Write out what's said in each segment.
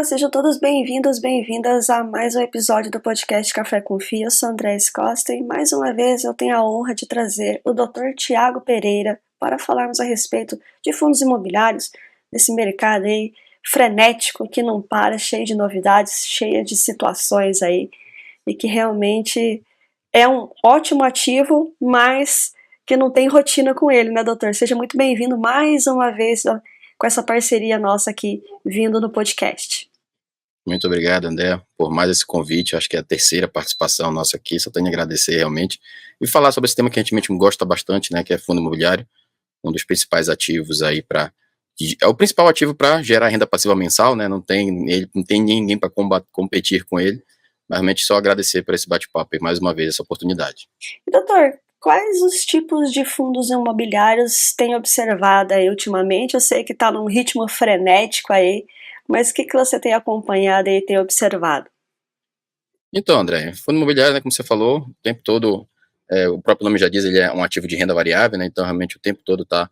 Olá, sejam todos bem-vindos, bem-vindas a mais um episódio do podcast Café com Fio. Eu sou André Costa e mais uma vez eu tenho a honra de trazer o Dr. Tiago Pereira para falarmos a respeito de fundos imobiliários, desse mercado aí frenético que não para, cheio de novidades, cheio de situações aí e que realmente é um ótimo ativo, mas que não tem rotina com ele, né, doutor? Seja muito bem-vindo mais uma vez com essa parceria nossa aqui, vindo no podcast. Muito obrigado, André, por mais esse convite. Acho que é a terceira participação nossa aqui, só tenho a agradecer realmente. E falar sobre esse tema que a gente gosta bastante, né, que é fundo imobiliário, um dos principais ativos aí é o principal ativo para gerar renda passiva mensal, né, não tem ninguém para competir com ele, mas realmente só agradecer por esse bate-papo e mais uma vez essa oportunidade. Doutor, quais os tipos de fundos imobiliários tem observado aí ultimamente? Eu sei que está num ritmo frenético aí, mas o que você tem acompanhado e tem observado? Então, André, fundo imobiliário, né, como você falou, o tempo todo, o próprio nome já diz, ele é um ativo de renda variável, né, então realmente o tempo todo está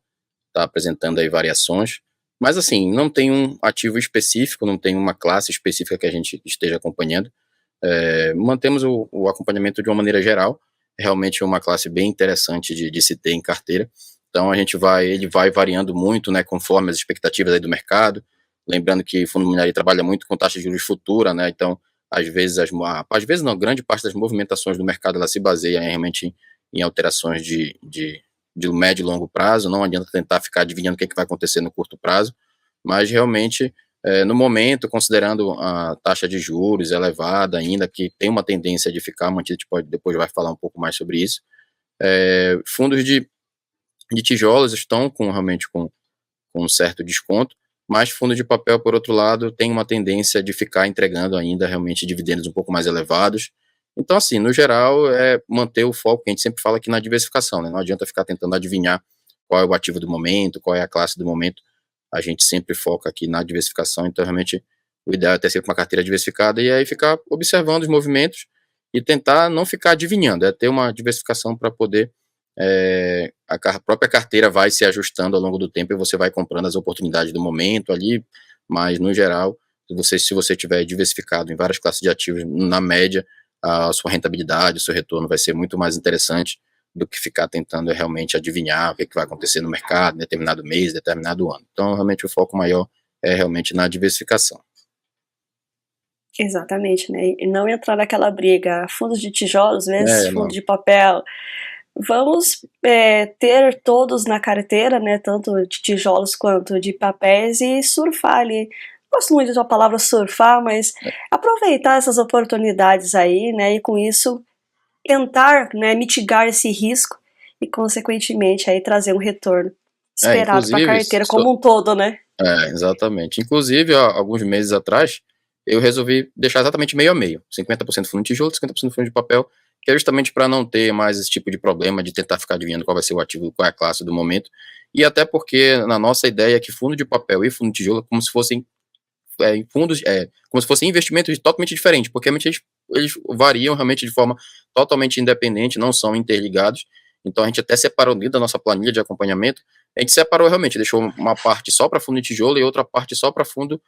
apresentando aí variações, mas assim, não tem um ativo específico, não tem uma classe específica que a gente esteja acompanhando. Mantemos o acompanhamento de uma maneira geral, realmente é uma classe bem interessante de se ter em carteira. Então ele vai variando muito, né, conforme as expectativas aí do mercado. Lembrando que o fundo imobiliário trabalha muito com taxa de juros futura, né, então às vezes não, grande parte das movimentações do mercado ela se baseia realmente em alterações de médio e longo prazo. Não adianta tentar ficar adivinhando o que vai acontecer no curto prazo, mas realmente no momento, considerando a taxa de juros elevada ainda, que tem uma tendência de ficar mantida, a gente depois vai falar um pouco mais sobre isso, fundos de tijolos estão realmente com um certo desconto, mas fundo de papel, por outro lado, tem uma tendência de ficar entregando ainda realmente dividendos um pouco mais elevados. Então, assim, no geral, é manter o foco, que a gente sempre fala aqui na diversificação, né? Não adianta ficar tentando adivinhar qual é o ativo do momento, qual é a classe do momento. A gente sempre foca aqui na diversificação, então realmente o ideal é ter sempre uma carteira diversificada e aí ficar observando os movimentos e tentar não ficar adivinhando, é ter uma diversificação para poder a própria carteira vai se ajustando ao longo do tempo e você vai comprando as oportunidades do momento ali, mas no geral, se você tiver diversificado em várias classes de ativos, na média, a sua rentabilidade, o seu retorno vai ser muito mais interessante do que ficar tentando realmente adivinhar o que vai acontecer no mercado, em determinado mês, determinado ano. Então, realmente, o foco maior é realmente na diversificação. Exatamente, né? E não entrar naquela briga, fundos de tijolos vezes fundo de papel. Vamos ter todos na carteira, né, tanto de tijolos quanto de papéis, e surfar ali. Gosto muito da palavra surfar, mas aproveitar essas oportunidades aí, né, e com isso tentar, né, mitigar esse risco e, consequentemente, aí trazer um retorno esperado para a carteira como um todo, né? Exatamente. Inclusive, há alguns meses atrás, eu resolvi deixar exatamente meio a meio, 50% fundo de tijolo, 50% fundo de papel, que é justamente para não ter mais esse tipo de problema de tentar ficar adivinhando qual vai ser o ativo, qual é a classe do momento, e até porque na nossa ideia é que fundo de papel e fundo de tijolo é como se fossem fundos, como se fossem investimentos totalmente diferentes, porque realmente eles variam realmente de forma totalmente independente, não são interligados. Então a gente até separou dentro da nossa planilha de acompanhamento, a gente separou realmente, deixou uma parte só para fundo de tijolo e outra parte só para fundo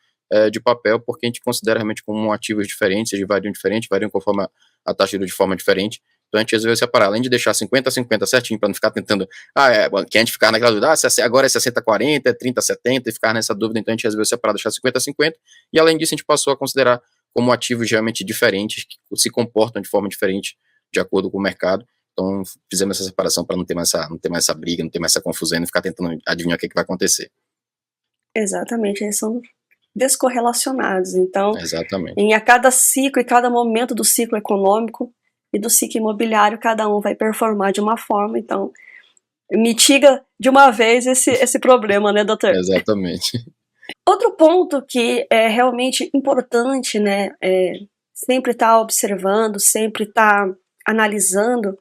de papel, porque a gente considera realmente como ativos diferentes, eles variam conforme a taxa de forma diferente. Então a gente resolveu separar, além de deixar 50-50 certinho, para não ficar tentando, que a gente ficar naquela dúvida, agora é 60-40, é 30-70, e ficar nessa dúvida. Então a gente resolveu separar, deixar 50-50, e além disso a gente passou a considerar como ativos realmente diferentes, que se comportam de forma diferente de acordo com o mercado. Então fizemos essa separação para não ter mais essa briga, não ter mais essa confusão, não ficar tentando adivinhar o que vai acontecer. Exatamente, eles são descorrelacionados, então Exatamente. em a cada ciclo e cada momento do ciclo econômico e do ciclo imobiliário, cada um vai performar de uma forma, então mitiga de uma vez esse problema, né, doutor? Exatamente. Outro ponto que é realmente importante, né, sempre estar observando, sempre estar analisando,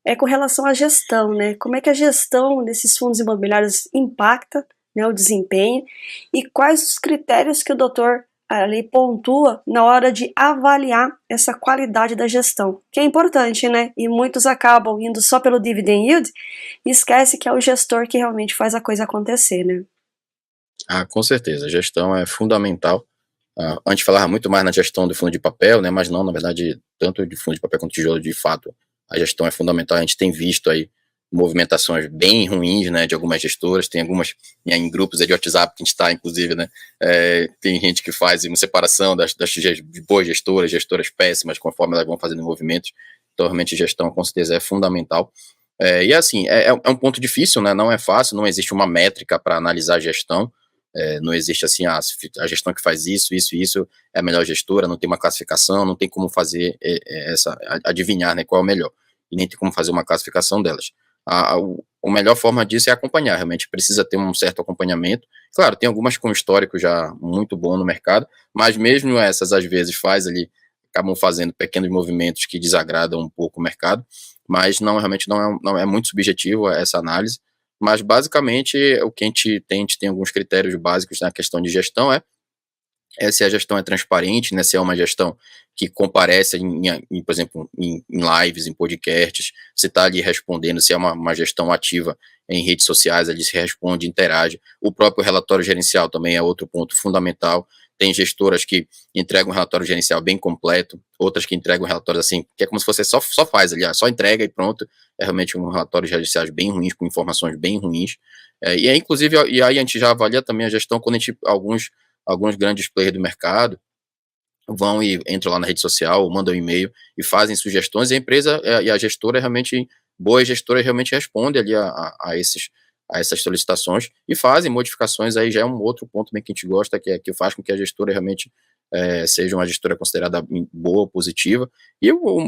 é com relação à gestão, né? Como é que a gestão desses fundos imobiliários impacta, né, o desempenho, e quais os critérios que o doutor ali pontua na hora de avaliar essa qualidade da gestão, que é importante, né? E muitos acabam indo só pelo dividend yield e esquece que é o gestor que realmente faz a coisa acontecer, né? Com certeza, a gestão é fundamental. Antes falava muito mais na gestão do fundo de papel, né, mas não, na verdade, tanto de fundo de papel quanto de tijolo, de fato, a gestão é fundamental. A gente tem visto aí movimentações bem ruins, né, de algumas gestoras, tem algumas em grupos de WhatsApp que a gente está, inclusive, né, tem gente que faz uma separação das boas gestoras péssimas, conforme elas vão fazendo movimentos. Então, realmente, gestão, com certeza, é fundamental. E assim, é um ponto difícil, né, não é fácil, não existe uma métrica para analisar a gestão. Não existe assim, a gestão que faz isso é a melhor gestora, não tem uma classificação, não tem como fazer adivinhar, né, qual é o melhor, e nem tem como fazer uma classificação delas. A melhor forma disso é acompanhar, realmente precisa ter um certo acompanhamento. Claro, tem algumas com histórico já muito bom no mercado, mas mesmo essas às vezes acabam fazendo pequenos movimentos que desagradam um pouco o mercado, mas realmente não é muito subjetivo essa análise. Mas, basicamente, o que a gente tem alguns critérios básicos na questão de gestão, se a gestão é transparente, né, se é uma gestão que comparece, por exemplo, em lives, em podcasts, se está ali respondendo, se é uma gestão ativa em redes sociais, ali se responde, interage. O próprio relatório gerencial também é outro ponto fundamental. Tem gestoras que entregam um relatório gerencial bem completo, outras que entregam relatórios assim, que é como se você só faz ali, só entrega e pronto. É realmente um relatório gerenciais bem ruins, com informações bem ruins. Inclusive, e aí a gente já avalia também a gestão quando alguns grandes players do mercado vão e entram lá na rede social, mandam um e-mail e fazem sugestões, e a empresa e a gestora realmente, boas gestoras realmente respondem ali a essas solicitações e fazem modificações. Aí já é um outro ponto bem que a gente gosta, que faz com que a gestora realmente seja uma gestora considerada boa, positiva.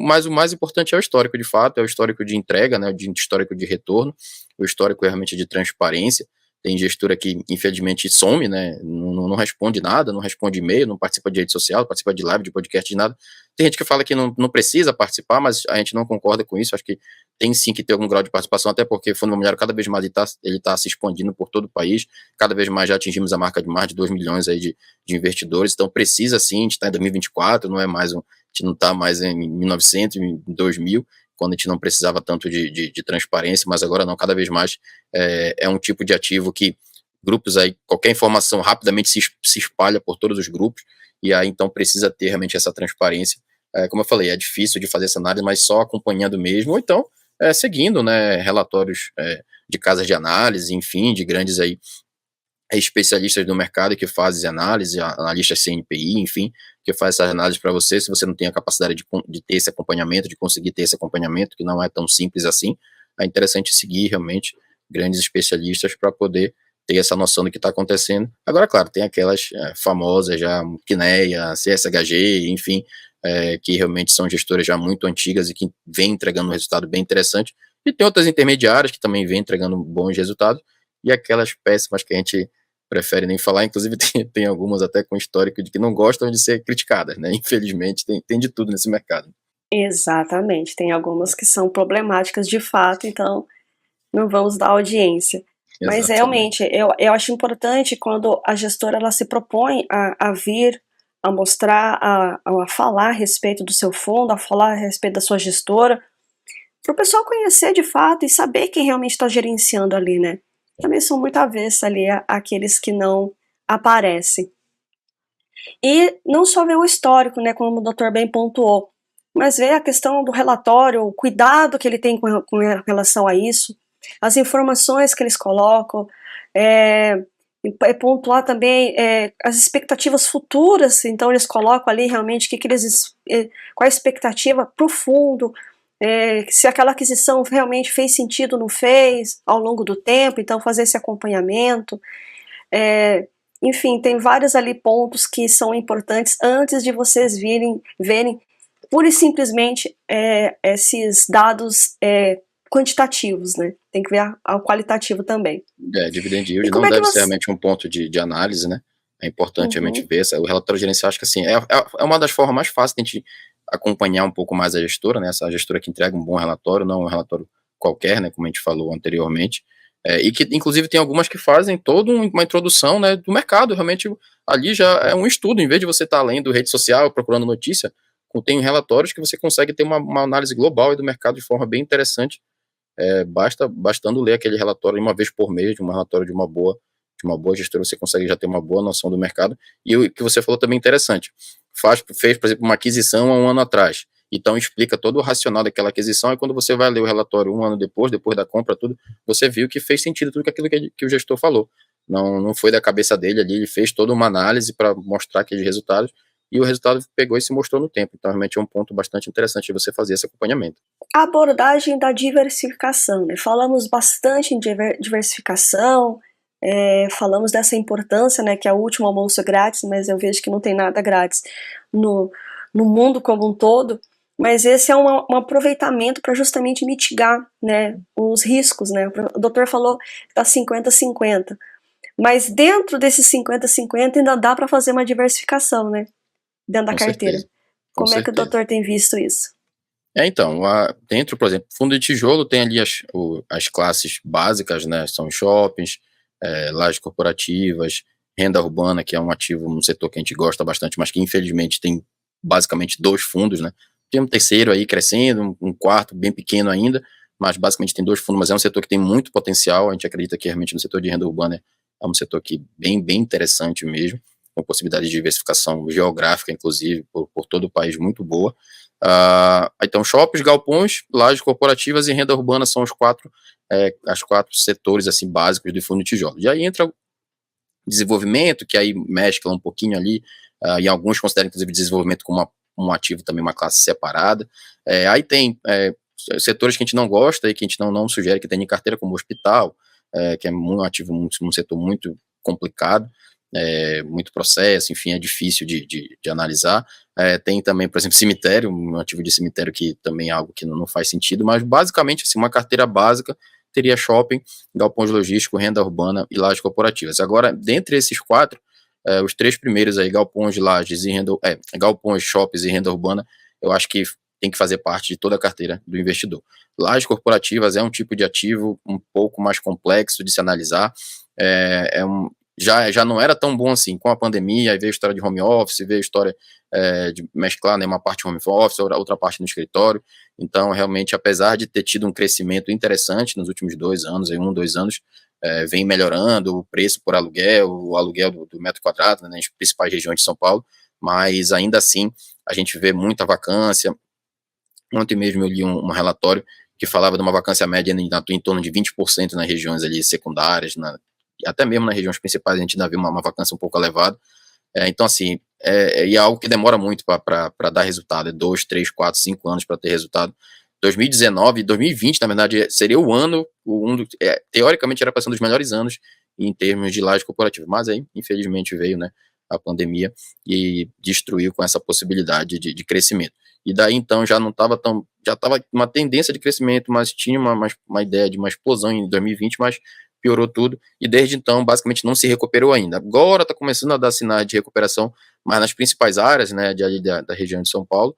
Mas o mais importante é o histórico, de fato, é o histórico de entrega, né, o histórico de retorno, o histórico realmente de transparência. Tem gestora que, infelizmente, some, né? Não responde nada, não responde e-mail, não participa de rede social, não participa de live, de podcast, de nada. Tem gente que fala que não precisa participar, mas a gente não concorda com isso. Acho que tem sim que ter algum grau de participação, até porque o Fundo Imobiliário cada vez mais ele tá se expandindo por todo o país, cada vez mais já atingimos a marca de mais de 2 milhões aí de investidores, então precisa sim, a gente está em 2024, não é mais a gente não está mais em 1900, em 2000, quando a gente não precisava tanto de transparência, mas agora não, cada vez mais é um tipo de ativo que grupos aí, qualquer informação rapidamente se espalha por todos os grupos, e aí então precisa ter realmente essa transparência. Como eu falei, é difícil de fazer essa análise, mas só acompanhando mesmo, ou então seguindo, né, relatórios de casas de análise, enfim, de grandes aí especialistas do mercado que fazem análise, analistas CNPI, enfim, que faz essa análise para você. Se você não tem a capacidade de ter esse acompanhamento, de conseguir ter esse acompanhamento, que não é tão simples assim, é interessante seguir realmente grandes especialistas para poder ter essa noção do que está acontecendo. Agora, claro, tem aquelas famosas já, Quineia, CSHG, enfim, que realmente são gestoras já muito antigas e que vêm entregando um resultado bem interessante, e tem outras intermediárias que também vêm entregando bons resultados, e aquelas péssimas que a gente prefere nem falar, inclusive tem algumas até com histórico de que não gostam de ser criticadas, né? Infelizmente, tem de tudo nesse mercado. Exatamente, tem algumas que são problemáticas de fato, então não vamos dar audiência. Mas Exatamente. realmente, eu acho importante quando a gestora ela se propõe a vir, a mostrar, a falar a respeito do seu fundo, a falar a respeito da sua gestora, para o pessoal conhecer de fato e saber quem realmente está gerenciando ali, né? Também são muito avessos ali àqueles que não aparecem. E não só ver o histórico, né, como o doutor bem pontuou, mas ver a questão do relatório, o cuidado que ele tem com relação a isso, as informações que eles colocam, pontuar também as expectativas futuras, então eles colocam ali realmente qual a expectativa para o fundo, se aquela aquisição realmente fez sentido ou não fez ao longo do tempo, então fazer esse acompanhamento. Enfim, tem vários ali pontos que são importantes antes de vocês verem pura e simplesmente esses dados quantitativos, né? Tem que ver ao qualitativo também. Dividend yield E como não é que deve ser você... realmente um ponto de análise, né? É importante realmente ver. O relatório gerencial, acho que assim, é uma das formas mais fáceis de a gente acompanhar um pouco mais a gestora, né? Essa gestora que entrega um bom relatório, não um relatório qualquer, né? Como a gente falou anteriormente. E que, inclusive, tem algumas que fazem toda uma introdução, né, do mercado. Realmente, ali já é um estudo. Em vez de você estar lendo rede social, procurando notícia, tem relatórios que você consegue ter uma análise global do mercado de forma bem interessante. Bastando ler aquele relatório uma vez por mês, de um relatório de uma de uma boa gestora, você consegue já ter uma boa noção do mercado. E o que você falou também é interessante. Fez, por exemplo, uma aquisição há um ano atrás. Então explica todo o racional daquela aquisição, e quando você vai ler o relatório um ano depois da compra, tudo, você viu que fez sentido tudo aquilo que o gestor falou. Não foi da cabeça dele ali, ele fez toda uma análise para mostrar aqueles resultados, e o resultado pegou e se mostrou no tempo. Então realmente é um ponto bastante interessante de você fazer esse acompanhamento. A abordagem da diversificação, né? Falamos bastante em diversificação, falamos dessa importância, né, que é o último almoço grátis, mas eu vejo que não tem nada grátis no mundo como um todo, mas esse é um aproveitamento para justamente mitigar, né, os riscos, né? O doutor falou que tá 50-50, mas dentro desses 50-50 ainda dá para fazer uma diversificação, né, dentro da Com carteira. certeza. Com Como é que o certeza. doutor tem visto isso? Então, dentro, por exemplo, fundo de tijolo tem ali as classes básicas, né? São shoppings, lajes corporativas, renda urbana, que é um ativo, um setor que a gente gosta bastante, mas que infelizmente tem basicamente 2 fundos, né? Tem um terceiro aí crescendo, um quarto bem pequeno ainda, mas basicamente tem 2 fundos, mas é um setor que tem muito potencial. A gente acredita que realmente no setor de renda urbana é um setor que bem interessante mesmo, com possibilidade de diversificação geográfica, inclusive, por todo o país muito boa. Então, shoppings, galpões, lajes corporativas e renda urbana são os 4 setores assim básicos do fundo de tijolo. E aí entra o desenvolvimento, que aí mescla um pouquinho ali, e alguns consideram inclusive desenvolvimento como um ativo também, uma classe separada. Aí tem setores que a gente não gosta e que a gente não sugere que tenha em carteira, como o hospital, que é um ativo, um setor muito complicado, muito processo, enfim, é difícil de analisar. Tem também, por exemplo, cemitério, um ativo de cemitério que também é algo que não faz sentido, mas basicamente, assim, uma carteira básica teria shopping, galpões logísticos, renda urbana e lajes corporativas. Agora, dentre esses 4, os 3 primeiros aí, galpões, lajes e galpões, shoppings e renda urbana, eu acho que tem que fazer parte de toda a carteira do investidor. Lajes corporativas é um tipo de ativo um pouco mais complexo de se analisar, já não era tão bom assim, com a pandemia, aí veio a história de home office, veio a história de mesclar, né, uma parte home office, outra parte no escritório. Então, realmente, apesar de ter tido um crescimento interessante nos últimos 2 anos, aí 2 anos, vem melhorando o preço por aluguel, o aluguel do metro quadrado, né, nas principais regiões de São Paulo, mas ainda assim a gente vê muita vacância. Ontem mesmo eu li um relatório que falava de uma vacância média em torno de 20% nas regiões ali secundárias, até mesmo nas regiões principais a gente ainda vê uma vacância um pouco elevada. Então, assim, é algo que demora muito para dar resultado, 2, 3, 4, 5 anos para ter resultado. 2019 e 2020, na verdade, seria o ano, teoricamente era para ser um dos melhores anos em termos de laje corporativa, mas aí, infelizmente, veio, né, a pandemia e destruiu com essa possibilidade de crescimento. E daí, então, já estava uma tendência de crescimento, mas tinha uma ideia de uma explosão em 2020, mas piorou tudo, e desde então, basicamente, não se recuperou ainda. Agora está começando a dar sinais de recuperação, mas nas principais áreas, né, da região de São Paulo,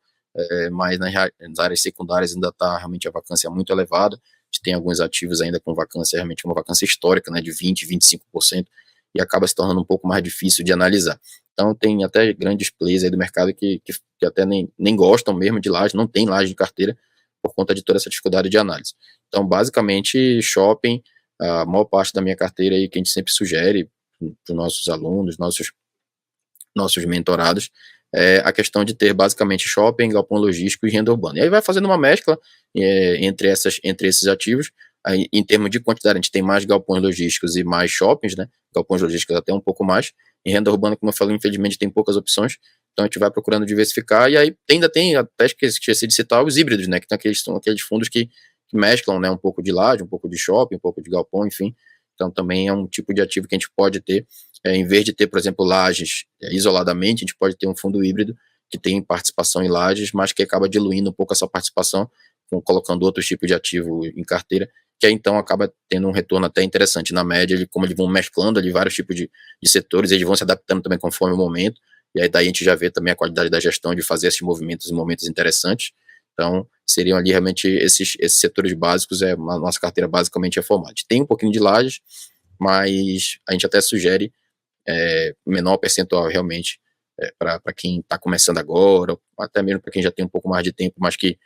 mas nas áreas secundárias ainda está realmente a vacância muito elevada. A gente tem alguns ativos ainda com vacância, realmente uma vacância histórica, né, de 20%, 25%, e acaba se tornando um pouco mais difícil de analisar. Então, tem até grandes players aí do mercado que até nem gostam mesmo de laje, não tem laje de carteira, por conta de toda essa dificuldade de análise. Então, basicamente, shopping, a maior parte da minha carteira aí que a gente sempre sugere para os nossos alunos, nossos mentorados, é a questão de ter basicamente shopping, galpão logístico e renda urbana. E aí vai fazendo uma mescla entre esses ativos. Aí, em termos de quantidade, a gente tem mais galpões logísticos e mais shoppings, né? Galpões logísticos até um pouco mais. Em renda urbana, como eu falei, infelizmente tem poucas opções. Então a gente vai procurando diversificar. E aí ainda tem, até esqueci de citar, os híbridos, né? Que são aqueles fundos que mesclam, né? Um pouco de laje, um pouco de shopping, um pouco de galpão, enfim. Então também é um tipo de ativo que a gente pode ter. Em vez de ter, por exemplo, lajes isoladamente, a gente pode ter um fundo híbrido que tem participação em lajes, mas que acaba diluindo um pouco essa participação, colocando outros tipos de ativo em carteira, que aí então acaba tendo um retorno até interessante. Na média, como eles vão mesclando ali vários tipos de setores, eles vão se adaptando também conforme o momento, e aí daí a gente já vê também a qualidade da gestão de fazer esses movimentos em momentos interessantes. Então, seriam ali realmente esses setores básicos, a nossa carteira basicamente é formada. Tem um pouquinho de lajes, mas a gente até sugere menor percentual realmente para quem está começando agora, ou até mesmo para quem já tem um pouco mais de tempo, mas que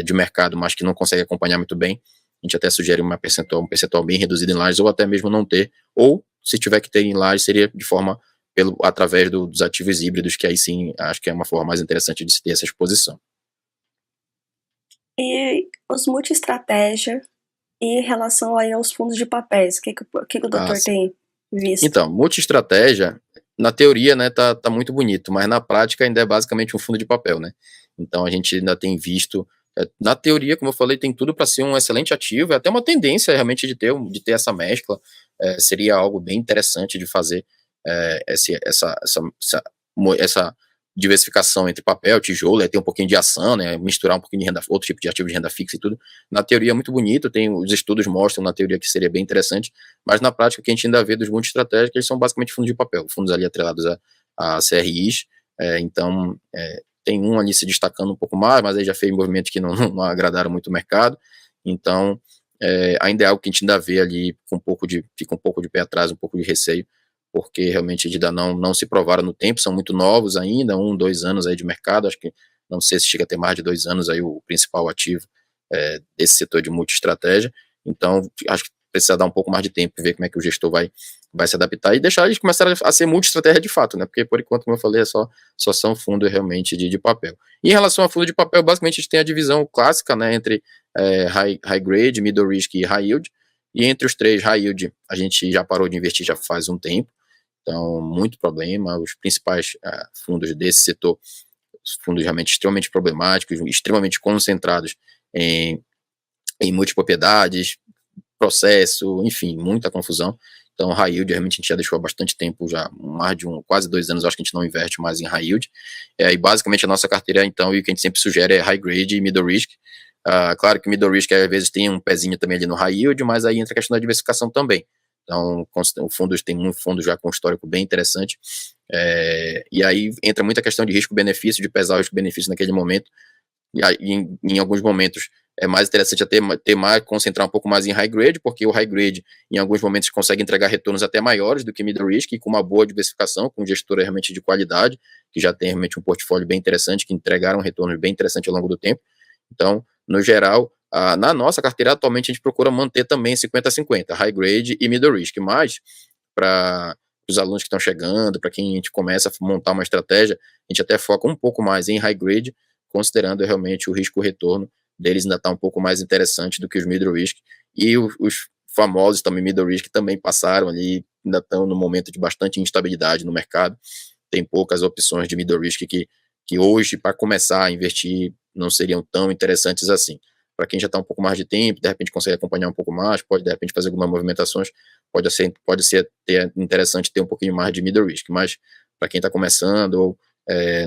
de mercado, mas que não consegue acompanhar muito bem. A gente até sugere um percentual bem reduzido em lajes, ou até mesmo não ter, ou se tiver que ter em laje, seria de forma através dos ativos híbridos, que aí sim, acho que é uma forma mais interessante de se ter essa exposição. E os multi-estratégia e em relação aí aos fundos de papéis, o que o Ah, doutor sim. tem visto? Então, multi-estratégia, na teoria, né, tá muito bonito, mas na prática ainda é basicamente um fundo de papel, né? Então a gente ainda tem visto, na teoria, como eu falei, tem tudo para ser um excelente ativo, é até uma tendência realmente de ter essa mescla, seria algo bem interessante de fazer essa diversificação entre papel, tijolo, ter um pouquinho de ação, né, misturar um pouquinho de renda, outro tipo de ativo de renda fixa e tudo. Na teoria é muito bonito, os estudos mostram na teoria que seria bem interessante, mas na prática o que a gente ainda vê dos multi-estratégicos, eles são basicamente fundos de papel, fundos ali atrelados a CRIs, então tem um ali se destacando um pouco mais, mas aí já fez movimentos que não agradaram muito o mercado, então ainda é algo que a gente ainda vê ali fica um pouco de pé atrás, um pouco de receio, porque realmente ainda não se provaram no tempo, são muito novos ainda, 2 anos aí de mercado, acho que não sei se chega a ter mais de 2 anos aí o principal ativo desse setor de multi-estratégia, então acho que precisa dar um pouco mais de tempo e ver como é que o gestor vai se adaptar e deixar eles começarem a ser multi-estratégia de fato, né, porque por enquanto, como eu falei, só são fundos realmente de papel. E em relação a fundo de papel, basicamente a gente tem a divisão clássica, né, entre high grade, middle risk e high yield, e entre os três, high yield, a gente já parou de investir já faz um tempo, então muito problema, os principais fundos desse setor, fundos realmente extremamente problemáticos, extremamente concentrados em multipropriedades, processo, enfim, muita confusão. Então, high yield, realmente a gente já deixou há bastante tempo, já mais de quase 2 anos, acho que a gente não investe mais em high yield. E basicamente a nossa carteira, então, e o que a gente sempre sugere é high grade e middle risk. Claro que middle risk às vezes tem um pezinho também ali no high yield, mas aí entra a questão da diversificação também. Então, o fundo tem um fundo já com um histórico bem interessante. E aí entra muita questão de risco-benefício, de pesar o risco-benefício naquele momento. E aí, em alguns momentos é mais interessante ter mais, concentrar um pouco mais em high grade, porque o high grade em alguns momentos consegue entregar retornos até maiores do que middle risk, e com uma boa diversificação, com gestora realmente de qualidade, que já tem realmente um portfólio bem interessante, que entregaram retornos bem interessantes ao longo do tempo. Então, no geral, na nossa carteira atualmente a gente procura manter também 50-50, high grade e middle risk, mas para os alunos que estão chegando, para quem a gente começa a montar uma estratégia, a gente até foca um pouco mais em high grade, considerando realmente o risco-retorno deles ainda está um pouco mais interessante do que os middle risk, e os famosos também middle risk também passaram ali, ainda estão no momento de bastante instabilidade no mercado, tem poucas opções de middle risk que hoje, para começar a investir, não seriam tão interessantes assim. Para quem já está um pouco mais de tempo, de repente consegue acompanhar um pouco mais, pode de repente fazer algumas movimentações, pode ser interessante ter um pouquinho mais de middle risk, mas para quem está começando ou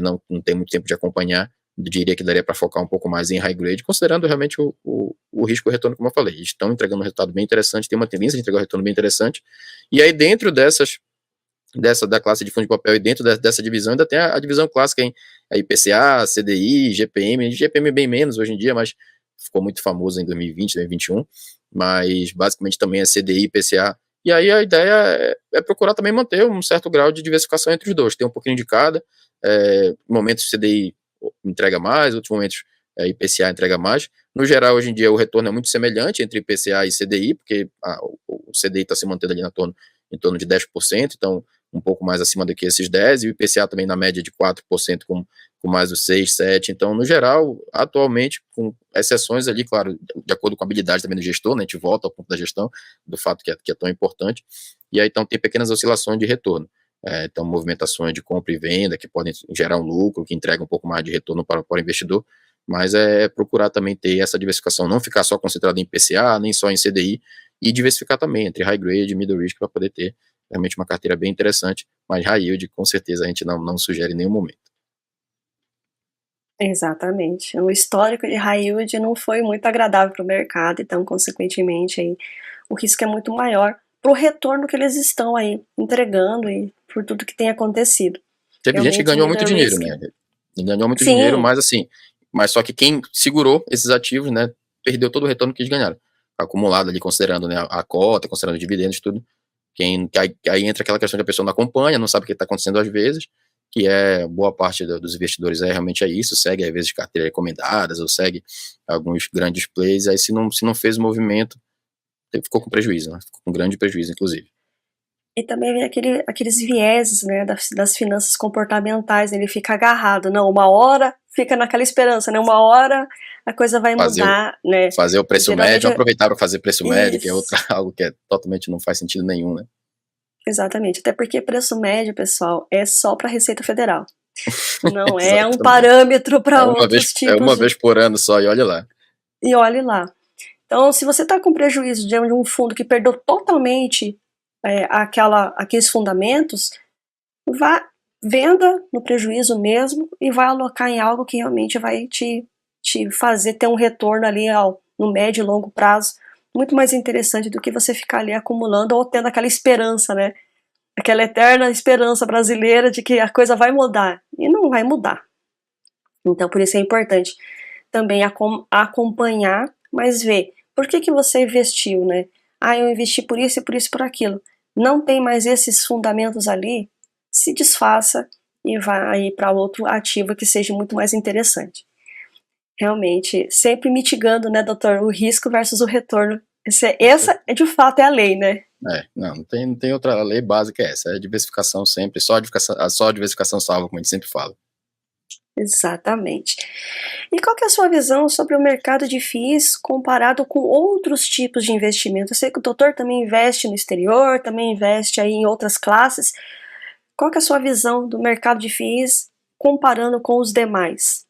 não tem muito tempo de acompanhar, eu diria que daria para focar um pouco mais em high grade, considerando realmente o risco e retorno, como eu falei. Eles estão entregando um resultado bem interessante, tem uma tendência de entregar um retorno bem interessante, e aí dentro da classe de fundo de papel e dentro dessa divisão ainda tem a divisão clássica em IPCA, CDI, GPM bem menos hoje em dia, mas ficou muito famoso em 2020, 2021, mas basicamente também é CDI, IPCA, e aí a ideia é procurar também manter um certo grau de diversificação entre os dois, ter um pouquinho de cada, momentos CDI entrega mais, outros momentos IPCA entrega mais. No geral, hoje em dia, o retorno é muito semelhante entre IPCA e CDI, porque o CDI está se mantendo ali em torno de 10%, então um pouco mais acima do que esses 10%, e o IPCA também na média de 4%, com mais os 6, 7%. Então, no geral, atualmente, com exceções ali, claro, de acordo com a habilidade também do gestor, né, a gente volta ao ponto da gestão, do fato que é tão importante, e aí então tem pequenas oscilações de retorno. Então, movimentações de compra e venda que podem gerar um lucro, que entrega um pouco mais de retorno para o investidor, mas procurar também ter essa diversificação, não ficar só concentrado em PCA, nem só em CDI, e diversificar também entre high grade e middle risk para poder ter realmente uma carteira bem interessante, mas high yield, com certeza, a gente não sugere em nenhum momento. Exatamente. O histórico de high yield não foi muito agradável para o mercado, então, consequentemente, aí, o risco é muito maior para o retorno que eles estão aí entregando e por tudo que tem acontecido. Teve gente que Realmente, ganhou muito middle dinheiro, risk. né? Ganhou muito dinheiro, Sim, mas assim, mas só que quem segurou esses ativos, né, perdeu todo o retorno que eles ganharam, acumulado ali, considerando, né, a cota, considerando dividendos, tudo. Aí entra aquela questão que a pessoa não acompanha, não sabe o que está acontecendo às vezes, que boa parte dos investidores realmente isso, segue às vezes carteiras recomendadas, ou segue alguns grandes plays, aí se não fez o movimento, ficou com prejuízo, né? Ficou com grande prejuízo, inclusive. E também vem aqueles vieses, né, das finanças comportamentais, ele fica agarrado, não, uma hora fica naquela esperança, né, uma hora a coisa vai Fazer o, mudar, né, fazer o e preço geralmente médio, aproveitar para fazer preço médio, que é outra, isso, algo que totalmente não faz sentido nenhum, né? exatamente, até porque preço médio, pessoal, é só para a Receita Federal, não é um Exatamente. parâmetro para outros É tipos uma de... vez por ano só, e olha lá. E olhe lá. Então, se você está com prejuízo de um fundo que perdeu totalmente aqueles fundamentos, vá, venda no prejuízo mesmo e vai alocar em algo que realmente vai te fazer ter um retorno ali no médio e longo prazo muito mais interessante do que você ficar ali acumulando ou tendo aquela esperança, né? Aquela eterna esperança brasileira de que a coisa vai mudar. E não vai mudar. Então, por isso é importante também acompanhar, mas ver por que você investiu, né? Ah, eu investi por isso e por isso e por aquilo. Não tem mais esses fundamentos ali, se desfaça e vai para outro ativo que seja muito mais interessante. Realmente, sempre mitigando, né, doutor, o risco versus o retorno. Essa de fato é a lei, né? Não tem outra lei básica é essa, é a diversificação sempre, só a diversificação salva, como a gente sempre fala. Exatamente. E qual que é a sua visão sobre o mercado de FIIs comparado com outros tipos de investimento? Eu sei que o doutor também investe no exterior, também investe aí em outras classes. Qual que é a sua visão do mercado de FIIs comparando com os demais?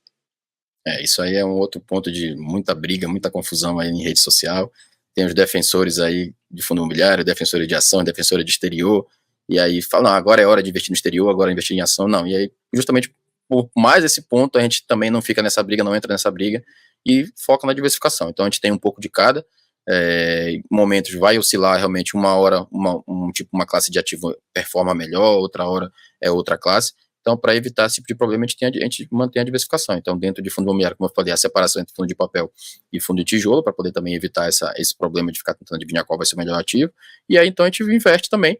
Isso aí é um outro ponto de muita briga, muita confusão aí em rede social. Tem os defensores aí de fundo imobiliário, defensores de ação, defensores de exterior, e aí falam, não, agora é hora de investir no exterior, agora é investir em ação, não. E aí, justamente por mais esse ponto, a gente também não fica nessa briga, não entra nessa briga, e foca na diversificação. Então a gente tem um pouco de cada, momentos vai oscilar realmente, uma hora uma classe de ativo performa melhor, outra hora é outra classe. Então, para evitar esse tipo de problema, a gente mantém a diversificação. Então, dentro de fundo imobiliário, como eu falei, a separação entre fundo de papel e fundo de tijolo, para poder também evitar esse problema de ficar tentando adivinhar qual vai ser o melhor ativo. E aí, então, a gente investe também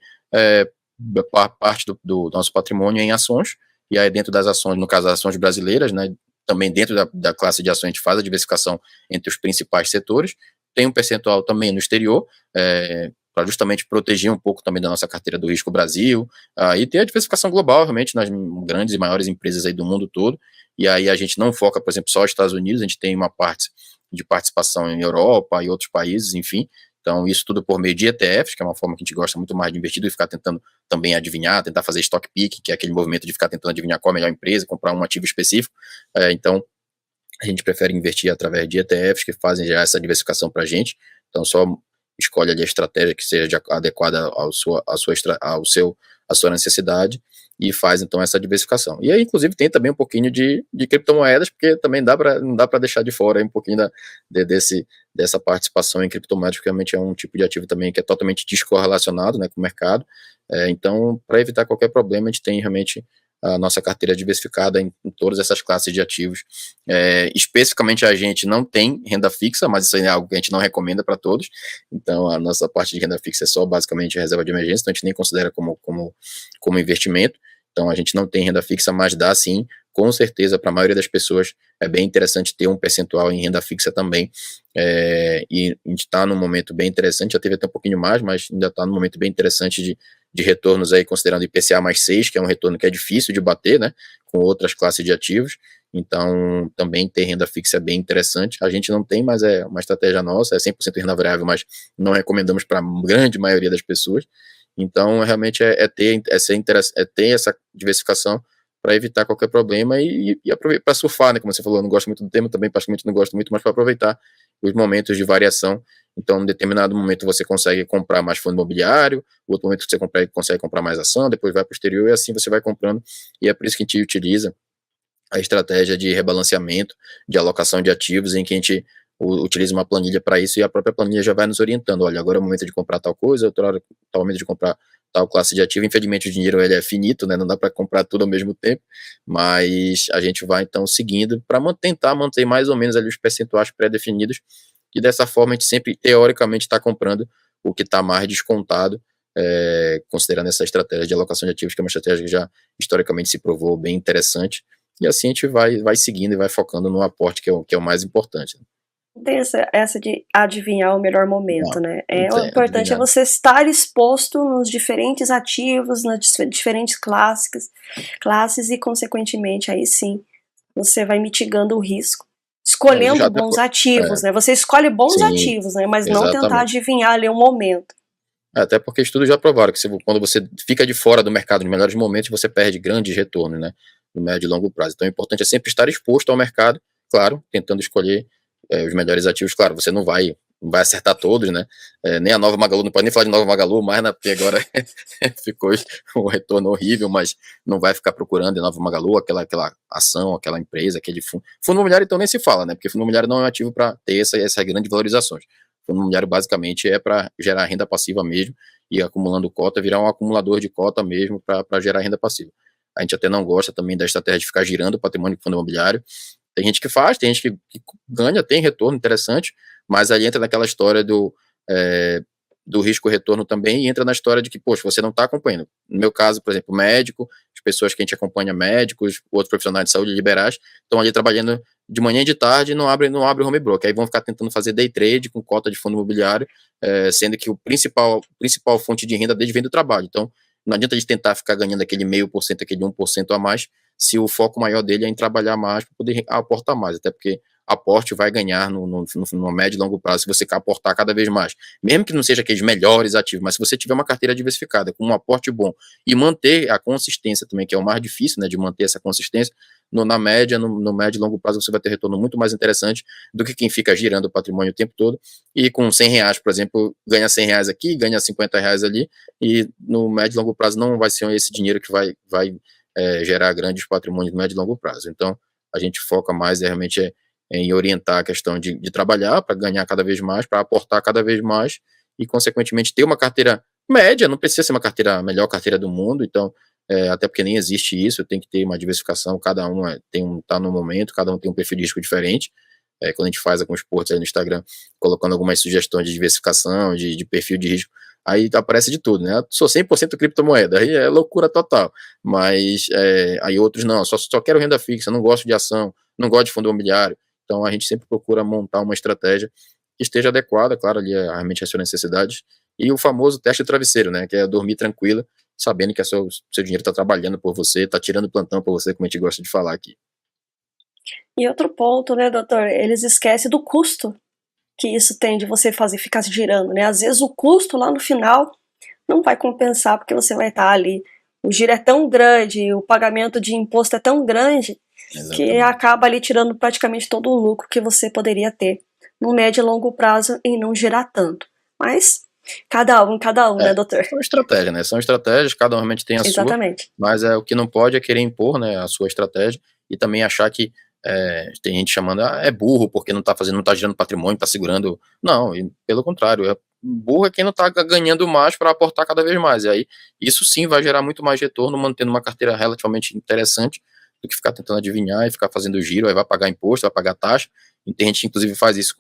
parte do nosso patrimônio em ações. E aí, dentro das ações, no caso, das ações brasileiras, né, também dentro da classe de ações, a gente faz a diversificação entre os principais setores. Tem um percentual também no exterior, para justamente proteger um pouco também da nossa carteira do risco Brasil, e ter a diversificação global, realmente, nas grandes e maiores empresas aí do mundo todo, e aí a gente não foca, por exemplo, só nos Estados Unidos, a gente tem uma parte de participação em Europa e outros países, enfim, então isso tudo por meio de ETFs, que é uma forma que a gente gosta muito mais de investir do que ficar tentando também adivinhar, tentar fazer stock pick, que é aquele movimento de ficar tentando adivinhar qual a melhor empresa, comprar um ativo específico, então a gente prefere investir através de ETFs que fazem já essa diversificação para a gente, então só escolhe ali a estratégia que seja adequada à sua necessidade e faz então essa diversificação. E aí, inclusive, tem também um pouquinho de criptomoedas, porque também não dá para deixar de fora aí um pouquinho dessa participação em criptomoedas, porque realmente é um tipo de ativo também que é totalmente descorrelacionado, né, com o mercado. Então, para evitar qualquer problema, a gente tem realmente a nossa carteira diversificada em todas essas classes de ativos. Especificamente a gente não tem renda fixa, mas isso aí é algo que a gente não recomenda para todos. Então a nossa parte de renda fixa é só basicamente reserva de emergência, então a gente nem considera como investimento. Então a gente não tem renda fixa, mas dá sim, com certeza, para a maioria das pessoas é bem interessante ter um percentual em renda fixa também. E a gente está num momento bem interessante, já teve até um pouquinho mais, mas ainda está num momento bem interessante de retornos aí, considerando IPCA mais 6, que é um retorno que é difícil de bater, né, com outras classes de ativos. Então, também ter renda fixa é bem interessante. A gente não tem, mas é uma estratégia nossa, é 100% renda variável, mas não recomendamos para a grande maioria das pessoas. Então, realmente ter essa diversificação para evitar qualquer problema e aproveitar para surfar, né? Como você falou, eu não gosto muito do tema, também praticamente não gosto muito, mas para aproveitar os momentos de variação. Então, em determinado momento você consegue comprar mais fundo imobiliário, outro momento você consegue comprar mais ação, depois vai para o exterior e assim você vai comprando. E é por isso que a gente utiliza a estratégia de rebalanceamento, de alocação de ativos, em que a gente utiliza uma planilha para isso e a própria planilha já vai nos orientando. Olha, agora é o momento de comprar tal coisa, outra hora é o momento de comprar tal classe de ativo. Infelizmente o dinheiro ele é finito, né? Não dá para comprar tudo ao mesmo tempo, mas a gente vai então seguindo para tentar manter mais ou menos ali os percentuais pré-definidos e dessa forma a gente sempre teoricamente está comprando o que está mais descontado, considerando essa estratégia de alocação de ativos, que é uma estratégia que já historicamente se provou bem interessante. E assim a gente vai seguindo e vai focando no aporte que é o mais importante. Não tem essa de adivinhar o melhor momento, Não, né? não O tem importante é adivinhado. você estar exposto nos diferentes ativos, nas diferentes classes e, consequentemente, aí sim, você vai mitigando o risco, escolhendo Já bons depois, é, ativos, né? Você escolhe bons sim, ativos, né? Mas não tentar exatamente. adivinhar ali o momento. Até porque estudos já provaram que quando você fica de fora do mercado nos melhores momentos, você perde grandes retornos, né? No médio e longo prazo. Então, o importante é sempre estar exposto ao mercado, claro, tentando escolher os melhores ativos. Claro, você não vai acertar todos, né? Nem a Nova Magalu, não pode nem falar de Nova Magalu mais, né? Porque agora ficou um retorno horrível, mas não vai ficar procurando em Nova Magalu aquela ação, aquela empresa, aquele fundo. Fundo imobiliário, então, nem se fala, né? Porque fundo imobiliário não é um ativo para ter essas grandes valorizações. Fundo imobiliário basicamente é para gerar renda passiva mesmo e acumulando cota, virar um acumulador de cota mesmo para gerar renda passiva. A gente até não gosta também da estratégia de ficar girando o patrimônio do fundo imobiliário. Tem gente que faz, tem gente que ganha, tem retorno interessante, mas aí entra naquela história é, do risco-retorno também e entra na história de que, poxa, você não está acompanhando. No meu caso, por exemplo, médico, as pessoas que a gente acompanha, médicos, outros profissionais de saúde liberais, estão ali trabalhando de manhã e de tarde e não abre home broker. Aí vão ficar tentando fazer day trade com cota de fundo imobiliário, sendo que o principal fonte de renda deles vem do trabalho. Então, não adianta a gente tentar ficar ganhando aquele 0,5%, aquele 1% a mais, se o foco maior dele é em trabalhar mais para poder aportar mais. Até porque aporte vai ganhar no médio e longo prazo se você aportar cada vez mais. Mesmo que não seja aqueles melhores ativos, mas se você tiver uma carteira diversificada com um aporte bom e manter a consistência também, que é o mais difícil, né, de manter essa consistência, na média, no médio e longo prazo, você vai ter retorno muito mais interessante do que quem fica girando o patrimônio o tempo todo e com R$ 100, por exemplo, ganha R$ 100 aqui, ganha R$ 50 ali, e no médio e longo prazo não vai ser esse dinheiro que vai gerar grandes patrimônios no médio e longo prazo. Então, a gente foca mais realmente em orientar a questão de trabalhar para ganhar cada vez mais, para aportar cada vez mais e, consequentemente, ter uma carteira média, não precisa ser a melhor carteira do mundo, então até porque nem existe isso, tem que ter uma diversificação, cada um tá no momento, cada um tem um perfil de risco diferente. Quando a gente faz alguns posts aí no Instagram, colocando algumas sugestões de diversificação, de perfil de risco, aí aparece de tudo, né? Eu sou 100% criptomoeda, aí é loucura total. Mas aí outros não, só quero renda fixa, não gosto de ação, não gosto de fundo imobiliário. Então a gente sempre procura montar uma estratégia que esteja adequada, claro, ali realmente às suas necessidades. E o famoso teste do travesseiro, né? Que é dormir tranquila, sabendo que seu dinheiro está trabalhando por você, está tirando plantão por você, como a gente gosta de falar aqui. E outro ponto, né, doutor? Eles esquecem do custo que isso tem de você ficar girando, né? Às vezes o custo lá no final não vai compensar porque você vai estar ali. O giro é tão grande, o pagamento de imposto é tão grande que Exatamente. acaba ali tirando praticamente todo o lucro que você poderia ter no médio e longo prazo em não girar tanto. Mas cada um, né, doutor? São estratégias, né? São estratégias, cada um realmente tem a sua, Exatamente. mas o que não pode é querer impor, né, a sua estratégia e também achar que tem gente chamando, é burro porque não tá fazendo, não tá gerando patrimônio, tá segurando. Não, e pelo contrário, burro é quem não tá ganhando mais para aportar cada vez mais. E aí, isso sim vai gerar muito mais retorno, mantendo uma carteira relativamente interessante do que ficar tentando adivinhar e ficar fazendo giro, aí vai pagar imposto, vai pagar taxa. E tem gente, inclusive, faz isso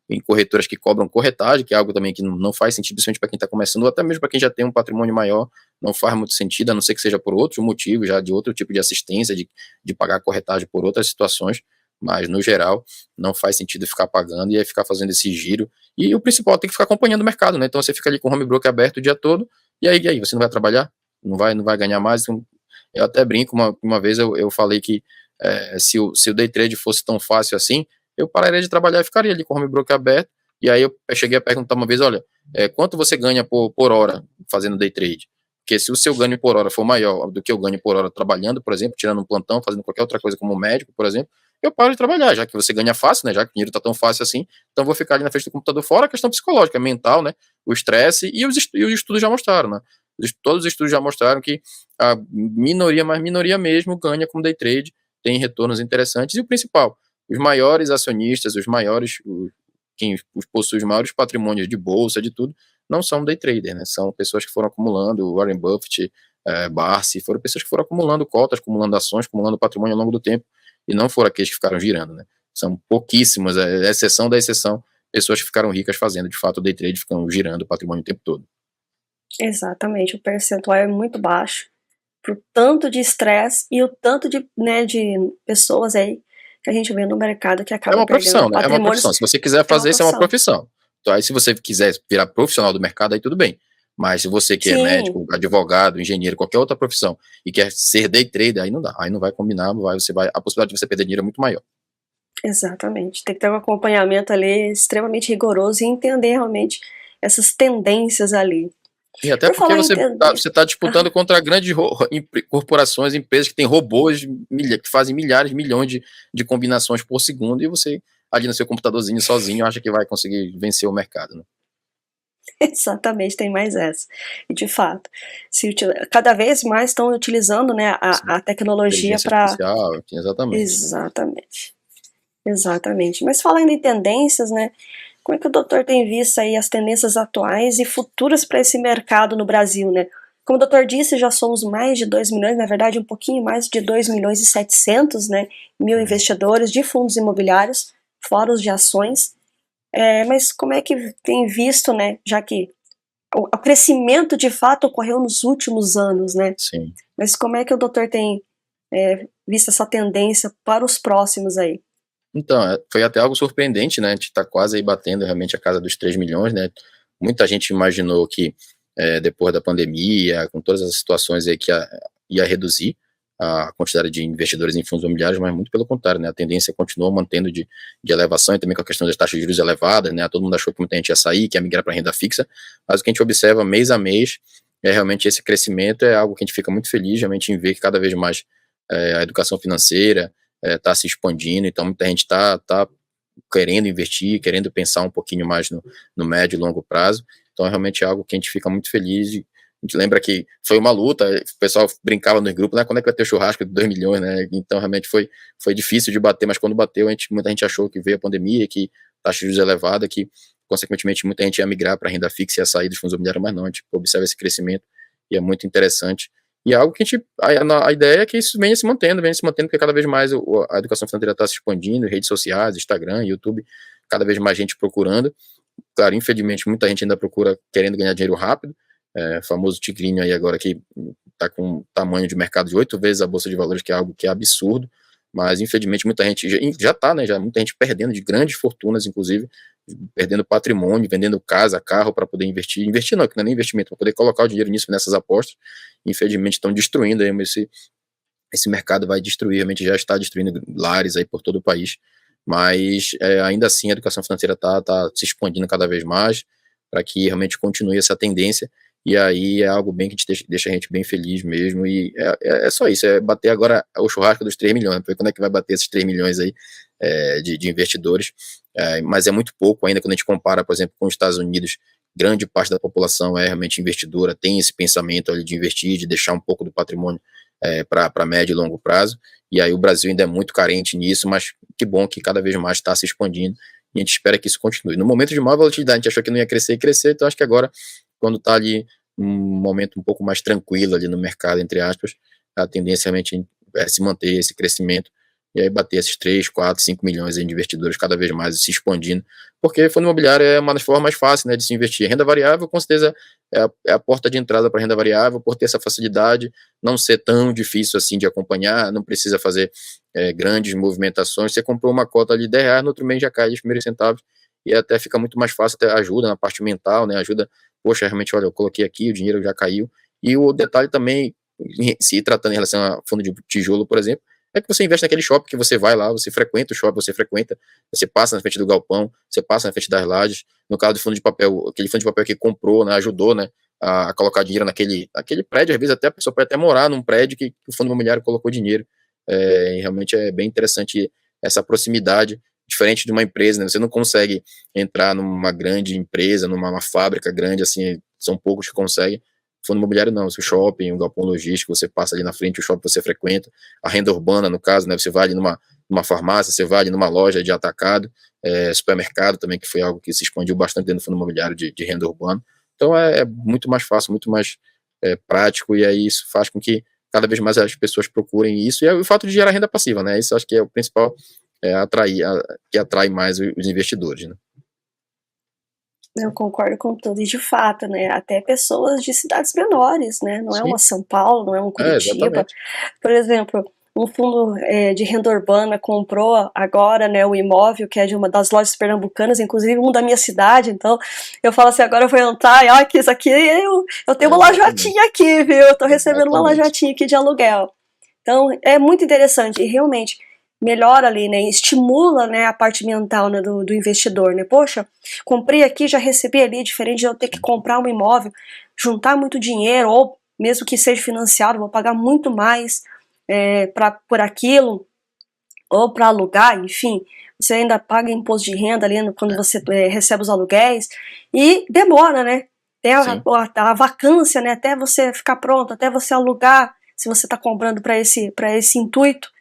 em corretoras que cobram corretagem, que é algo também que não faz sentido, principalmente para quem está começando, ou até mesmo para quem já tem um patrimônio maior, não faz muito sentido, a não ser que seja por outros motivos, já de outro tipo de assistência, de pagar corretagem por outras situações, mas no geral não faz sentido ficar pagando e aí ficar fazendo esse giro. E o principal, tem que ficar acompanhando o mercado, né? Então você fica ali com o home broker aberto o dia todo, e aí você não vai trabalhar? Não vai ganhar mais? Eu até brinco, uma vez eu falei que se o day trade fosse tão fácil assim, eu pararia de trabalhar e ficaria ali com o home broker aberto. E aí eu cheguei a perguntar uma vez, olha, quanto você ganha por hora fazendo day trade? Porque se o seu ganho por hora for maior do que eu ganho por hora trabalhando, por exemplo, tirando um plantão, fazendo qualquer outra coisa como médico, por exemplo, eu paro de trabalhar, já que você ganha fácil, né? Já que o dinheiro está tão fácil assim, então vou ficar ali na frente do computador, fora a questão psicológica, mental, né? O estresse e os estudos já mostraram, né? Todos os estudos já mostraram que a minoria, mas minoria mesmo, ganha com day trade, tem retornos interessantes. E o principal, os maiores acionistas, quem possui os maiores patrimônios de bolsa, de tudo, não são day trader, né? São pessoas que foram acumulando, Warren Buffett, Barsi, foram pessoas que foram acumulando cotas, acumulando ações, acumulando patrimônio ao longo do tempo, e não foram aqueles que ficaram girando, né? São pouquíssimas, exceção da exceção, pessoas que ficaram ricas fazendo, de fato, day trade, ficam girando o patrimônio o tempo todo. Exatamente, o percentual é muito baixo, por tanto de estresse e o tanto de, né, de pessoas aí que a gente vê no mercado que É acaba uma perdendo profissão, né? É uma patrimônios. profissão. Se você quiser É uma fazer, isso é uma profissão. profissão. Então, aí, se você quiser virar profissional do mercado, aí tudo bem. Mas se você que é Sim, médico, advogado, engenheiro, qualquer outra profissão, e quer ser day trader, aí não dá. Aí não vai combinar, a possibilidade de você perder dinheiro é muito maior. exatamente. Tem que ter um acompanhamento ali extremamente rigoroso e entender realmente essas tendências ali. E até Por porque falar em você tendência. tá disputando contra grandes corporações, empresas que têm robôs que fazem milhares, milhões de combinações por segundo, e você, ali no seu computadorzinho sozinho, acha que vai conseguir vencer o mercado, né? Exatamente, tem mais essa. E de fato, cada vez mais estão utilizando, né, Sim. a tecnologia Inteligência para. artificial, exatamente. Exatamente, exatamente. Mas falando em tendências, né, como é que o doutor tem visto aí as tendências atuais e futuras para esse mercado no Brasil, né? Como o doutor disse, já somos mais de 2 milhões, na verdade um pouquinho mais de 2 milhões e 700, né, mil Uhum. investidores de fundos imobiliários, fora os de ações. Mas como é que tem visto, né, já que o crescimento de fato ocorreu nos últimos anos, né? Sim. Mas como é que o doutor tem visto essa tendência para os próximos aí? Então, foi até algo surpreendente, né? A gente está quase aí batendo realmente a casa dos 3 milhões, né? Muita gente imaginou que depois da pandemia, com todas as situações aí que ia reduzir a quantidade de investidores em fundos imobiliários, mas muito pelo contrário, né? A tendência continuou mantendo de elevação, e também com a questão das taxas de juros elevadas, né? Todo mundo achou que muita gente ia sair, que ia migrar para renda fixa, mas o que a gente observa mês a mês é realmente esse crescimento, é algo que a gente fica muito feliz realmente em ver que cada vez mais a educação financeira está se expandindo, então muita gente está querendo investir, querendo pensar um pouquinho mais no médio e longo prazo, então é realmente algo que a gente fica muito feliz. A gente lembra que foi uma luta, o pessoal brincava no grupo, né, quando é que vai ter o churrasco de 2 milhões, né, então realmente foi difícil de bater, mas quando bateu, muita gente achou que veio a pandemia, que taxa de juros elevada, que consequentemente muita gente ia migrar para renda fixa e ia sair dos fundos imobiliários, mas não, a gente observa esse crescimento e é muito interessante. E é algo que a ideia é que isso venha se mantendo, porque cada vez mais a educação financeira está se expandindo, redes sociais, Instagram, YouTube, cada vez mais gente procurando. Claro, infelizmente, muita gente ainda procura querendo ganhar dinheiro rápido, famoso tigrinho aí agora que está com um tamanho de mercado de 8 vezes a bolsa de valores, que é algo que é absurdo, mas infelizmente muita gente já está, né, já muita gente perdendo de grandes fortunas, inclusive, perdendo patrimônio, vendendo casa, carro para poder investir. Investir não, que não é nem investimento, para poder colocar o dinheiro nisso, nessas apostas. Infelizmente estão destruindo aí esse mercado, vai destruir, realmente já está destruindo lares aí por todo o país, mas ainda assim a educação financeira está se expandindo cada vez mais para que realmente continue essa tendência, e aí é algo bem que deixa a gente bem feliz mesmo, e é só isso, é bater agora o churrasco dos 3 milhões, porque quando é que vai bater esses 3 milhões aí de investidores, mas é muito pouco ainda quando a gente compara, por exemplo, com os Estados Unidos. Grande parte da população é realmente investidora, tem esse pensamento ali de investir, de deixar um pouco do patrimônio para médio e longo prazo, e aí o Brasil ainda é muito carente nisso, mas que bom que cada vez mais está se expandindo, e a gente espera que isso continue. No momento de maior volatilidade, a gente achou que não ia crescer e crescer, então acho que agora, quando está ali um momento um pouco mais tranquilo ali no mercado, entre aspas, a tendência realmente é se manter esse crescimento, e aí bater esses 3, 4, 5 milhões de investidores cada vez mais se expandindo, porque fundo imobiliário é uma das formas mais fáceis, né, de se investir. Renda variável, com certeza, é a porta de entrada para renda variável, por ter essa facilidade, não ser tão difícil assim de acompanhar, não precisa fazer grandes movimentações. Você comprou uma cota ali de R$10, no outro mês já cai os primeiros centavos, e até fica muito mais fácil, até ajuda na parte mental, né, ajuda, poxa, realmente, olha, eu coloquei aqui, o dinheiro já caiu. E o detalhe também, se tratando em relação a fundo de tijolo, por exemplo, é que você investe naquele shopping que você vai lá, você frequenta o shopping, você passa na frente do galpão, você passa na frente das lajes. No caso do fundo de papel, aquele fundo de papel que comprou, né, ajudou, né, a colocar dinheiro naquele prédio, às vezes até a pessoa pode até morar num prédio que o fundo imobiliário colocou dinheiro. E realmente é bem interessante essa proximidade, diferente de uma empresa, né, você não consegue entrar numa grande empresa, numa fábrica grande, assim, são poucos que conseguem. Fundo imobiliário não, o shopping, um galpão logístico, você passa ali na frente, o shopping você frequenta, a renda urbana, no caso, né, você vai ali numa farmácia, você vai ali numa loja de atacado, supermercado também, que foi algo que se expandiu bastante dentro do fundo imobiliário de renda urbana. Então é muito mais fácil, muito mais prático, e aí isso faz com que cada vez mais as pessoas procurem isso, e o fato de gerar renda passiva, né, isso acho que é o principal, que atrai mais os investidores, né. Eu concordo com tudo, e de fato, né, até pessoas de cidades menores, né, não é uma Sim, São Paulo, não é um Curitiba. exatamente. Por exemplo, um fundo de renda urbana comprou agora, né, o imóvel, que é de uma das lojas pernambucanas, inclusive um da minha cidade, então eu falo assim, agora eu vou entrar, e olha que isso aqui, eu tenho uma Exatamente. lajotinha aqui, viu, eu tô recebendo uma Exatamente. lajotinha aqui de aluguel. Então é muito interessante, e realmente melhora ali, né, estimula, né, a parte mental, né, do investidor, né, poxa, comprei aqui, já recebi ali, diferente de eu ter que comprar um imóvel, juntar muito dinheiro, ou mesmo que seja financiado, vou pagar muito mais por aquilo, ou para alugar, enfim, você ainda paga imposto de renda ali quando você recebe os aluguéis, e demora, né, tem a vacância, né, até você ficar pronto, até você alugar, se você está comprando para esse intuito.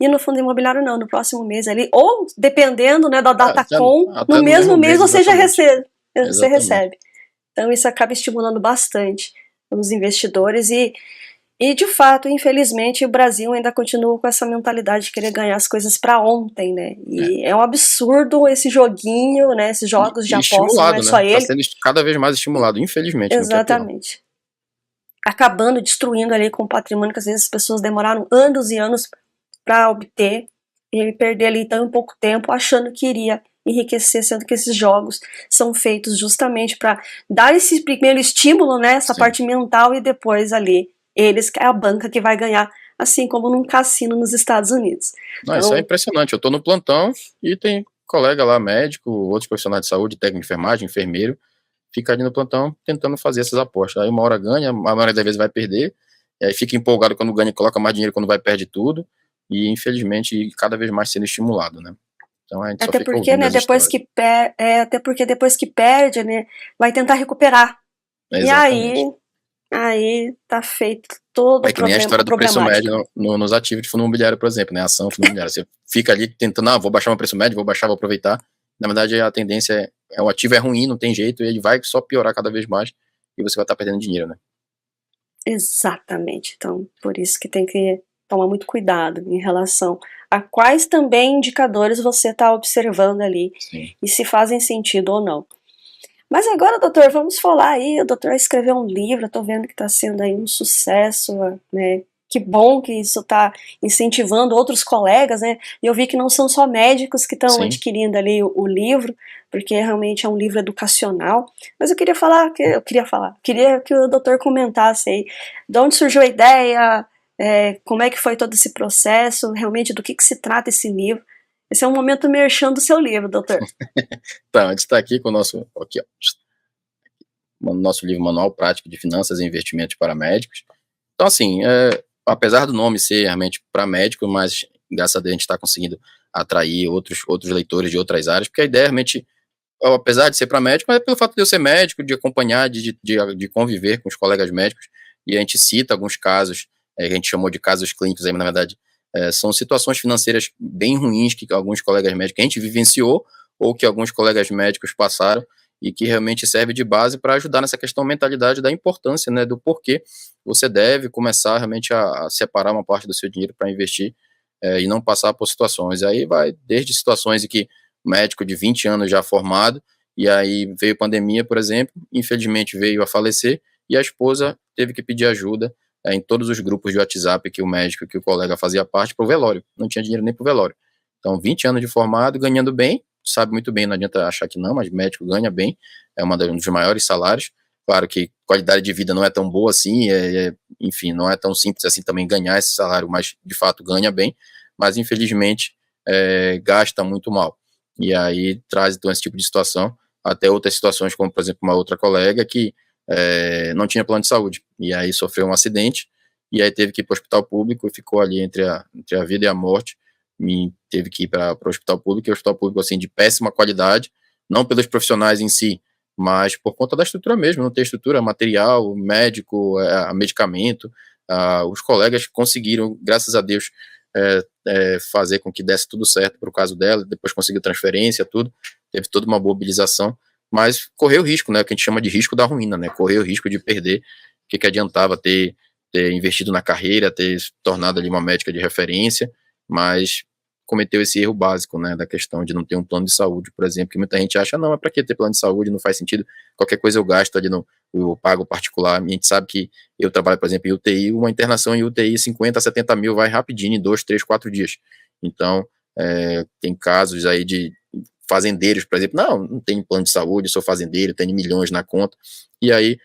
E no fundo imobiliário não, no próximo mês ali, ou dependendo, né, da Datacom, no Até no mesmo mesmo mês mês, você já exatamente. recebe, você Exatamente. recebe. Então isso acaba estimulando bastante os investidores e de fato, infelizmente, o Brasil ainda continua com essa mentalidade de querer ganhar as coisas para ontem, né? É. E é um absurdo esse joguinho, né? Esses jogos de E aposta, não é estimulado, só né? Tá ele. sendo cada vez mais estimulado, infelizmente, no que é pior. Exatamente. Acabando destruindo ali com o patrimônio que às vezes as pessoas demoraram anos e anos para obter e perder ali tão pouco tempo achando que iria enriquecer, sendo que esses jogos são feitos justamente para dar esse primeiro estímulo, né, essa Sim. parte mental e depois ali eles é a banca que vai ganhar, assim como num cassino nos Estados Unidos. Não, isso é Então, impressionante. Eu tô no plantão e tem colega lá, médico, outros profissionais de saúde, técnico de enfermagem, enfermeiro, fica ali no plantão tentando fazer essas apostas. Aí uma hora ganha, a maioria das vezes vai perder, e aí fica empolgado quando ganha, coloca mais dinheiro, quando vai perde tudo, e infelizmente cada vez mais sendo estimulado, né? Então a gente só até fica porque, ouvindo né, as histórias. até porque depois que perde, né, vai tentar recuperar. E Exatamente. aí tá feito todo É que nem a a história do preço problemática. médio nos ativos de fundo imobiliário, por exemplo, né? Ação, fundo imobiliário. Você fica ali tentando, vou baixar meu preço médio, vou baixar, vou aproveitar. Na verdade, a tendência o ativo é ruim, não tem jeito, e ele vai só piorar cada vez mais, e você vai estar perdendo dinheiro, né? Exatamente. Então, por isso que tem que tomar muito cuidado em relação a quais também indicadores você está observando ali Sim. e se fazem sentido ou não. Mas agora, doutor, vamos falar aí. O doutor escreveu um livro, eu tô vendo que está sendo aí um sucesso, né? Que bom que isso está incentivando outros colegas, né? E eu vi que não são só médicos que estão Sim. adquirindo ali o livro, porque realmente é um livro educacional. Mas eu queria que o doutor comentasse aí de onde surgiu a ideia, como é que foi todo esse processo, realmente do que se trata esse livro. Esse é um momento merchan do seu livro, doutor. Então, a gente está aqui com o nosso, aqui, ó, o nosso livro Manual Prático de Finanças e Investimentos para Médicos. Então, assim, apesar do nome ser realmente para médico, mas graças a Deus a gente está conseguindo atrair outros leitores de outras áreas, porque a ideia realmente, apesar de ser para médico, mas é pelo fato de eu ser médico, de acompanhar, de conviver com os colegas médicos, e a gente cita alguns casos, que a gente chamou de casos clínicos, aí, mas na verdade são situações financeiras bem ruins que alguns colegas médicos, a gente vivenciou, ou que alguns colegas médicos passaram, e que realmente serve de base para ajudar nessa questão mentalidade da importância, né, do porquê você deve começar realmente a separar uma parte do seu dinheiro para investir e não passar por situações. E aí vai desde situações em que médico de 20 anos já formado, e aí veio pandemia, por exemplo, infelizmente veio a falecer, e a esposa teve que pedir ajuda em todos os grupos de WhatsApp que o médico, que o colega fazia parte, para o velório. Não tinha dinheiro nem para o velório. Então, 20 anos de formado, ganhando bem, sabe muito bem, não adianta achar que não, mas médico ganha bem, é um dos maiores salários. Claro que qualidade de vida não é tão boa assim, enfim, não é tão simples assim também ganhar esse salário, mas de fato ganha bem, mas infelizmente gasta muito mal. E aí traz então esse tipo de situação, até outras situações, como por exemplo uma outra colega que não tinha plano de saúde, e aí sofreu um acidente, e aí teve que ir para o hospital público e ficou ali entre a vida e a morte, e teve que ir para o hospital público, e o hospital público assim de péssima qualidade, não pelos profissionais em si, mas por conta da estrutura mesmo, não ter estrutura, material, médico, medicamento, os colegas conseguiram, graças a Deus, fazer com que desse tudo certo para o caso dela, depois conseguiu transferência, tudo, teve toda uma mobilização, mas correu o risco, né, que a gente chama de risco da ruína, né, correu o risco de perder, o que adiantava ter investido na carreira, ter se tornado ali uma médica de referência, mas cometeu esse erro básico, né, da questão de não ter um plano de saúde, por exemplo, que muita gente acha, não, é para que ter plano de saúde, não faz sentido, qualquer coisa eu gasto ali no eu pago particular, a gente sabe que eu trabalho, por exemplo, em UTI, uma internação em UTI, 50, 70 mil vai rapidinho, em 2, 3, 4 dias, então, tem casos aí de fazendeiros, por exemplo, não tenho plano de saúde, sou fazendeiro, tenho milhões na conta, e aí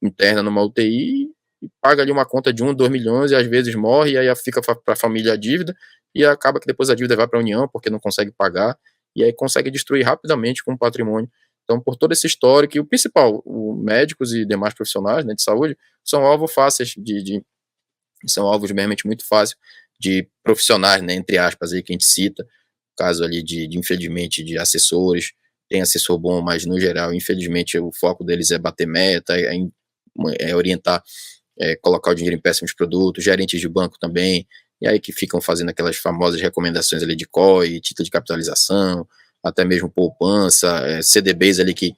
interna numa UTI e paga ali uma conta de 1, 2 milhões e às vezes morre, e aí fica para a família a dívida, e acaba que depois a dívida vai para a União porque não consegue pagar, e aí consegue destruir rapidamente com o patrimônio. Então, por todo esse histórico, e o principal, os médicos e demais profissionais, né, de saúde, são alvos fáceis são alvos realmente muito fáceis de profissionais, né, entre aspas, aí que a gente cita, caso ali infelizmente, de assessores, tem assessor bom, mas no geral, infelizmente, o foco deles é bater meta, orientar, colocar o dinheiro em péssimos produtos, gerentes de banco também, e aí que ficam fazendo aquelas famosas recomendações ali de COI, título de capitalização, até mesmo poupança, CDBs ali que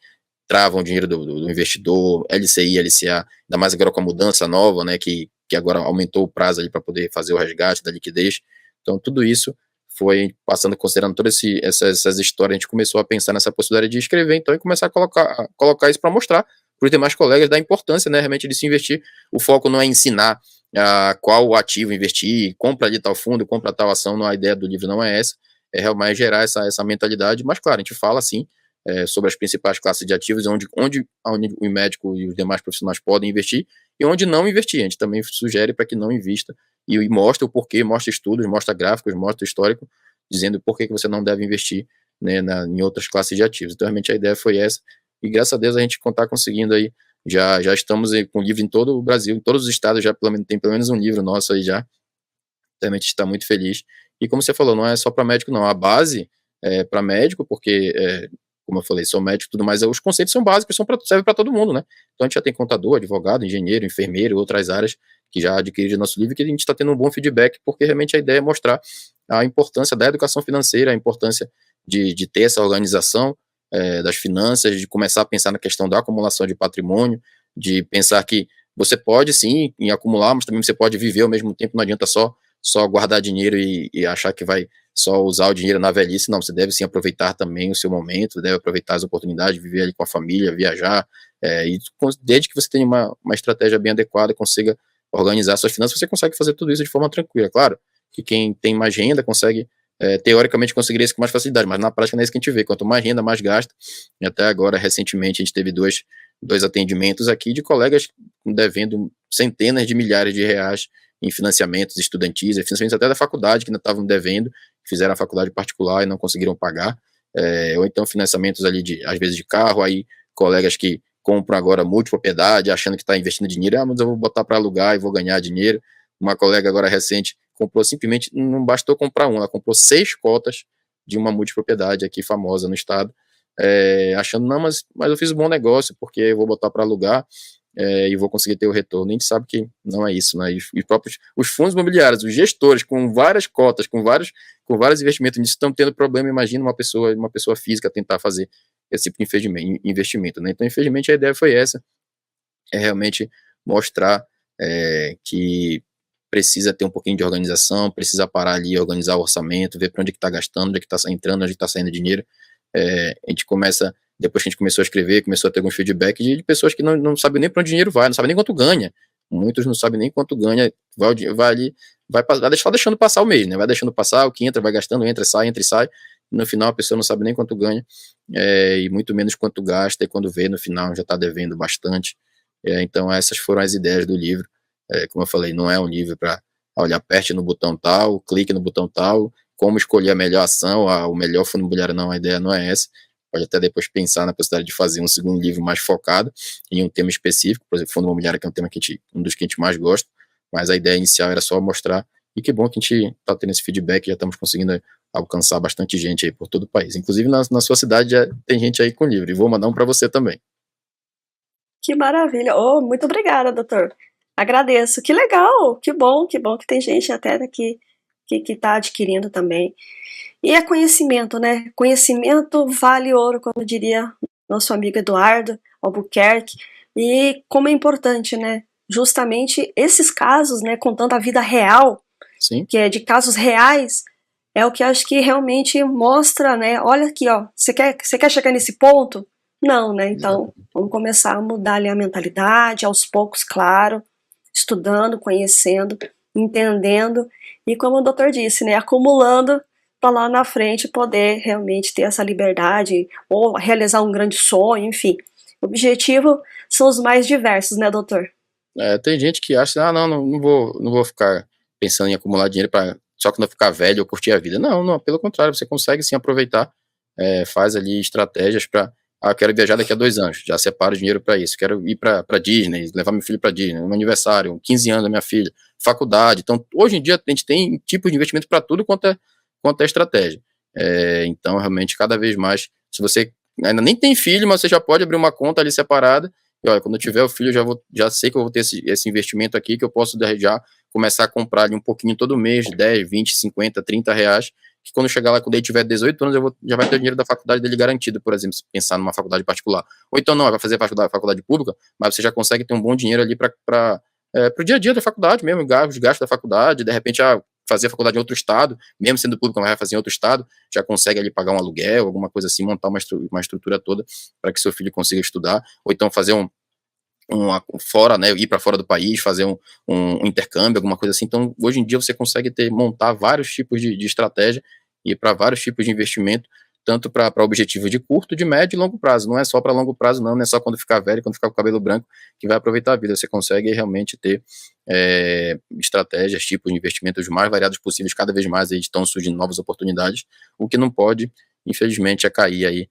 travam o dinheiro do investidor, LCI, LCA, ainda mais agora com a mudança nova, né, que agora aumentou o prazo ali para poder fazer o resgate da liquidez. Então, tudo isso foi passando, considerando todas essas histórias, a gente começou a pensar nessa possibilidade de escrever, então, e começar a colocar isso para mostrar para os demais colegas da importância, né, realmente de se investir. O foco não é ensinar qual ativo investir, compra ali tal fundo, compra tal ação, não, a ideia do livro não é essa, é realmente gerar essa mentalidade, mas claro, a gente fala sim sobre as principais classes de ativos, onde o médico e os demais profissionais podem investir e onde não investir. A gente também sugere para que não invista e mostra o porquê, mostra estudos, mostra gráficos, mostra histórico, dizendo por que você não deve investir, né, em outras classes de ativos. Então, realmente, a ideia foi essa, e graças a Deus a gente está conseguindo aí, já estamos com livro em todo o Brasil, em todos os estados, tem pelo menos um livro nosso aí já, realmente está muito feliz. E como você falou, não é só para médico não, a base é para médico, porque, como eu falei, sou médico e tudo mais, os conceitos são básicos, servem para todo mundo, né? Então a gente já tem contador, advogado, engenheiro, enfermeiro, outras áreas que já adquiriram nosso livro, que a gente está tendo um bom feedback, porque realmente a ideia é mostrar a importância da educação financeira, a importância de ter essa organização das finanças, de começar a pensar na questão da acumulação de patrimônio, de pensar que você pode sim em acumular, mas também você pode viver ao mesmo tempo, não adianta só guardar dinheiro e achar que vai só usar o dinheiro na velhice, não, você deve sim aproveitar também o seu momento, deve aproveitar as oportunidades, viver ali com a família, viajar, e desde que você tenha uma estratégia bem adequada, consiga organizar suas finanças, você consegue fazer tudo isso de forma tranquila. Claro que quem tem mais renda consegue, teoricamente, conseguiria isso com mais facilidade, mas na prática não é isso que a gente vê, quanto mais renda, mais gasta, e até agora, recentemente, a gente teve dois atendimentos aqui de colegas devendo centenas de milhares de reais em financiamentos estudantis, financiamentos até da faculdade, que ainda estavam devendo, fizeram a faculdade particular e não conseguiram pagar, ou então financiamentos ali, às vezes de carro, aí colegas que compram agora multipropriedade, achando que está investindo dinheiro, mas eu vou botar para alugar e vou ganhar dinheiro. Uma colega agora recente comprou simplesmente, não bastou comprar uma, ela comprou 6 cotas de uma multipropriedade aqui famosa no estado, achando, não, mas eu fiz um bom negócio, porque eu vou botar para alugar, e vou conseguir ter o retorno. A gente sabe que não é isso, né? Os fundos imobiliários, os gestores com várias cotas, com vários investimentos nisso, estão tendo problema. Imagina uma pessoa física tentar fazer esse tipo de investimento, né? Então, infelizmente, a ideia foi essa, é realmente mostrar que precisa ter um pouquinho de organização, precisa parar ali, organizar o orçamento, ver para onde que está gastando, onde é que está entrando, onde está saindo dinheiro. A gente começa, depois que a gente começou a escrever, começou a ter alguns feedbacks de pessoas que não sabem nem para onde o dinheiro vai, não sabem nem quanto ganha. Muitos não sabem nem quanto ganha, vai ali, vai deixando passar o mês, né? Vai deixando passar, o que entra, vai gastando, entra e sai. E no final a pessoa não sabe nem quanto ganha, e muito menos quanto gasta, e quando vê, no final já está devendo bastante. Então essas foram as ideias do livro. Como eu falei, não é um livro para olhar, aperte no botão tal, clique no botão tal, como escolher a melhor ação, o melhor fundo imobiliário, não, a ideia não é essa. Pode até depois pensar na possibilidade de fazer um segundo livro mais focado em um tema específico, por exemplo, fundo imobiliário, que é um tema um dos que a gente mais gosta, mas a ideia inicial era só mostrar, e que bom que a gente está tendo esse feedback, já estamos conseguindo alcançar bastante gente aí por todo o país, inclusive na sua cidade já tem gente aí com livro, e vou mandar um para você também. Que maravilha! Oh, muito obrigada, doutor. Agradeço. Que legal, que bom que tem gente até daqui que está adquirindo também. E é conhecimento, né? Conhecimento vale ouro, como diria nosso amigo Eduardo Albuquerque. E como é importante, né? Justamente esses casos, né? Contando a vida real, Sim. que é de casos reais, é o que acho que realmente mostra, né? Olha aqui, ó, você quer chegar nesse ponto? Não, né? Então, Exatamente. vamos começar a mudar ali a mentalidade, aos poucos, claro, estudando, conhecendo, entendendo, e como o doutor disse, né? Acumulando para lá na frente poder realmente ter essa liberdade, ou realizar um grande sonho, enfim. O objetivo são os mais diversos, né, doutor? Tem gente que acha, não vou ficar pensando em acumular dinheiro para só quando eu ficar velho eu curtir a vida. Não, não, pelo contrário, você consegue sim aproveitar, faz ali estratégias para, eu quero viajar daqui a 2 anos, já separo dinheiro para isso, quero ir para Disney, levar meu filho para Disney, no aniversário, 15 anos da minha filha, faculdade. Então, hoje em dia a gente tem tipos de investimento para tudo quanto é estratégia. Então, realmente, cada vez mais, se você ainda nem tem filho, mas você já pode abrir uma conta ali separada. E olha, quando eu tiver o filho, já sei que eu vou ter esse investimento aqui, que eu posso já começar a comprar ali um pouquinho todo mês, 10, 20, 50, 30 reais, que quando chegar lá, quando ele tiver 18 anos, já vai ter o dinheiro da faculdade dele garantido, por exemplo, se pensar numa faculdade particular. Ou então não, vai fazer faculdade pública, mas você já consegue ter um bom dinheiro ali para o dia a dia da faculdade mesmo, os gastos da faculdade, de repente, fazer a faculdade em outro estado, mesmo sendo público, mas vai fazer em outro estado, já consegue ali pagar um aluguel, alguma coisa assim, montar uma estrutura toda para que seu filho consiga estudar, ou então fazer fora, né, ir para fora do país, fazer um intercâmbio, alguma coisa assim. Então, hoje em dia você consegue montar vários tipos de estratégia e para vários tipos de investimento, tanto para objetivos de curto, de médio e longo prazo. Não é só para longo prazo, não é só quando ficar velho, quando ficar com o cabelo branco, que vai aproveitar a vida. Você consegue realmente ter estratégias, tipos de investimentos os mais variados possíveis, cada vez mais aí estão surgindo novas oportunidades, o que não pode, infelizmente, é cair aí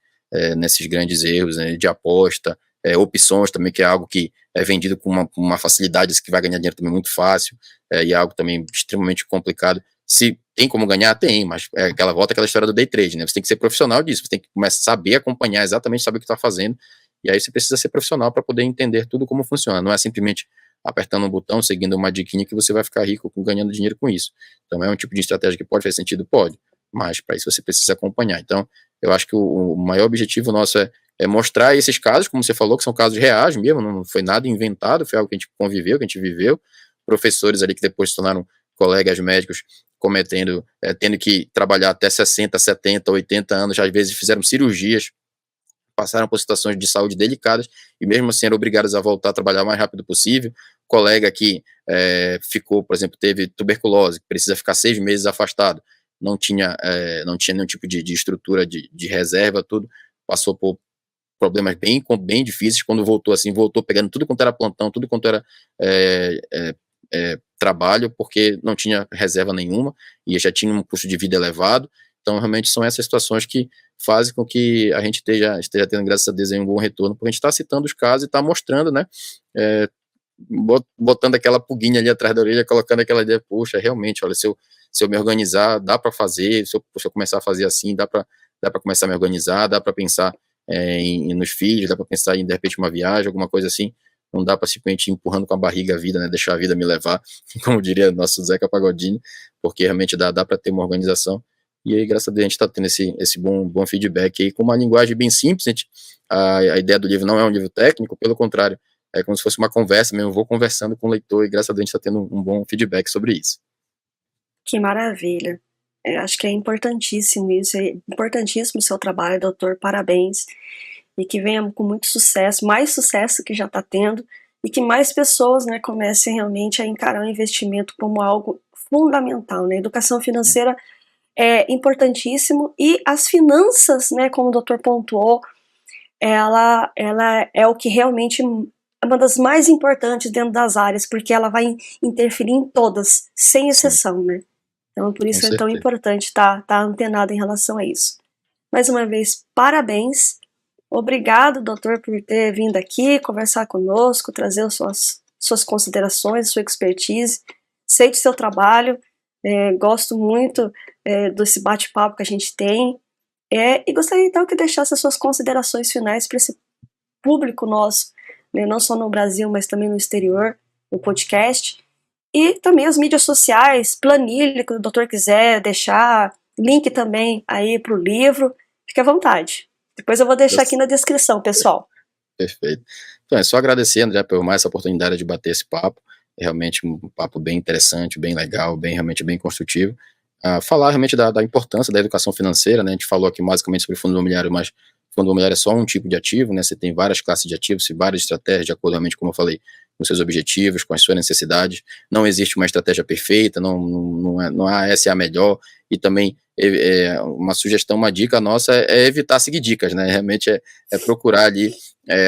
nesses grandes erros, né, de aposta, opções também, que é algo que é vendido com uma facilidade, que vai ganhar dinheiro também muito fácil, e é algo também extremamente complicado. Se tem como ganhar, tem, mas aquela história do day trade, né? Você tem que ser profissional disso, você tem que começar a saber acompanhar, exatamente saber o que está fazendo, e aí você precisa ser profissional para poder entender tudo como funciona, não é simplesmente apertando um botão, seguindo uma diquinha que você vai ficar rico ganhando dinheiro com isso. Então é um tipo de estratégia que pode fazer sentido? Pode, mas para isso você precisa acompanhar. Então, eu acho que o maior objetivo nosso é mostrar esses casos, como você falou, que são casos reais mesmo, não foi nada inventado, foi algo que a gente conviveu, que a gente viveu, professores ali que depois se tornaram colegas médicos tendo que trabalhar até 60, 70, 80 anos, às vezes fizeram cirurgias, passaram por situações de saúde delicadas e mesmo assim eram obrigados a voltar a trabalhar o mais rápido possível. Colega que ficou, por exemplo, teve tuberculose, precisa ficar 6 meses afastado, não tinha nenhum tipo de estrutura de reserva, tudo, passou por problemas bem difíceis, quando voltou assim, voltou pegando tudo quanto era plantão, tudo quanto era trabalho, porque não tinha reserva nenhuma, e já tinha um custo de vida elevado. Então realmente são essas situações que fazem com que a gente esteja tendo, graças a Deus, aí um bom retorno, porque a gente está citando os casos e está mostrando, né, botando aquela pulguinha ali atrás da orelha, colocando aquela ideia, poxa, realmente, olha, se eu me organizar, dá para fazer, se eu começar a fazer assim, dá para começar a me organizar, dá para pensar nos filhos, dá para pensar em, de repente, uma viagem, alguma coisa assim, não dá para simplesmente ir empurrando com a barriga a vida, né, deixar a vida me levar, como diria nosso Zeca Pagodinho, porque realmente dá para ter uma organização, e aí, graças a Deus, a gente está tendo esse bom feedback aí, com uma linguagem bem simples. A ideia do livro não é um livro técnico, pelo contrário, é como se fosse uma conversa mesmo, eu vou conversando com o leitor, e graças a Deus a gente está tendo um bom feedback sobre isso. Que maravilha. Acho que é importantíssimo isso, é importantíssimo o seu trabalho, doutor, parabéns. E que venha com muito sucesso, mais sucesso que já está tendo, e que mais pessoas, né, comecem realmente a encarar o investimento como algo fundamental, né? Educação financeira é importantíssimo, e as finanças, né, como o doutor pontuou, ela é o que realmente é uma das mais importantes dentro das áreas, porque ela vai interferir em todas, sem Sim, exceção, né? Então, por com isso é tão certeza. importante estar antenado em relação a isso. Mais uma vez, parabéns. Obrigado, doutor, por ter vindo aqui conversar conosco, trazer as suas considerações, sua expertise. Sei do seu trabalho, gosto muito desse bate-papo que a gente tem. E gostaria então que deixasse as suas considerações finais para esse público nosso, né, não só no Brasil, mas também no exterior, no podcast. E também as mídias sociais, planilha, que o doutor quiser deixar, link também aí para o livro, fique à vontade. Depois eu vou deixar aqui na descrição, pessoal. Perfeito. Então, é só agradecer, André, por mais essa oportunidade de bater esse papo. É realmente um papo bem interessante, bem legal, realmente bem construtivo. falar realmente da importância da educação financeira, né? A gente falou aqui basicamente sobre fundo imobiliário, mas fundo imobiliário é só um tipo de ativo, né? Você tem várias classes de ativos e várias estratégias, de acordo, realmente, como eu falei, com seus objetivos, com as suas necessidades. Não existe uma estratégia perfeita, não há essa é a melhor, e também uma sugestão, uma dica nossa é evitar seguir dicas, né? Realmente é procurar ali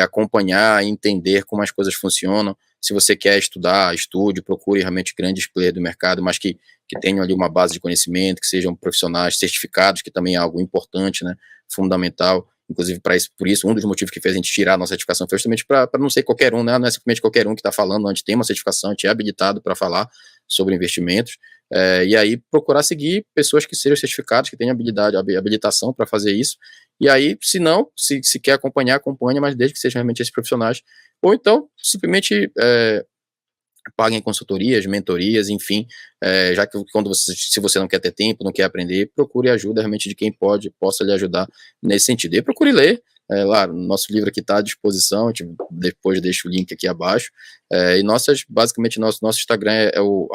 acompanhar, entender como as coisas funcionam. Se você quer estudar, estude, procure realmente grandes players do mercado, mas que tenham ali uma base de conhecimento, que sejam profissionais certificados, que também é algo importante, né? Fundamental. Inclusive, por isso, um dos motivos que fez a gente tirar a nossa certificação foi justamente para não ser qualquer um, né? Não é simplesmente qualquer um que está falando, a gente tem uma certificação, a gente é habilitado para falar sobre investimentos, e aí procurar seguir pessoas que sejam certificadas, que tenham habilitação para fazer isso, e aí, se não, se quer acompanhar, acompanha, mas desde que sejam realmente esses profissionais, ou então, simplesmente paguem consultorias, mentorias, enfim, já que se você não quer ter tempo, não quer aprender, procure ajuda realmente de quem possa lhe ajudar nesse sentido. E procure ler, lá, nosso livro aqui está à disposição, a gente depois deixa o link aqui abaixo, e basicamente nosso Instagram é o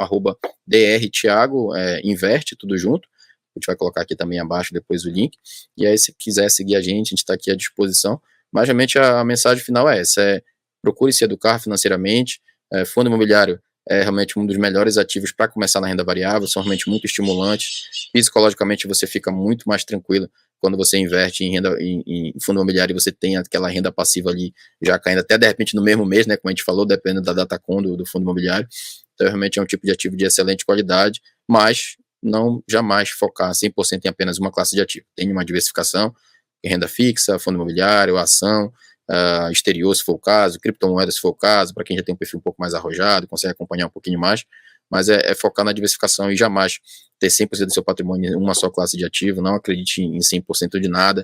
@drtiago, inverte, tudo junto, a gente vai colocar aqui também abaixo depois o link, e aí se quiser seguir a gente está aqui à disposição, mas realmente a mensagem final é essa, procure se educar financeiramente. Fundo imobiliário é realmente um dos melhores ativos para começar na renda variável, são realmente muito estimulantes, psicologicamente você fica muito mais tranquilo quando você investe em fundo imobiliário e você tem aquela renda passiva ali já caindo até de repente no mesmo mês, né, como a gente falou, dependendo da datacom do fundo imobiliário, então realmente é um tipo de ativo de excelente qualidade, mas não jamais focar 100% em apenas uma classe de ativo, tem uma diversificação, renda fixa, fundo imobiliário, ação, exterior, se for o caso, criptomoedas, se for o caso, para quem já tem um perfil um pouco mais arrojado, consegue acompanhar um pouquinho mais, mas é focar na diversificação e jamais ter 100% do seu patrimônio em uma só classe de ativo, não acredite em 100% de nada,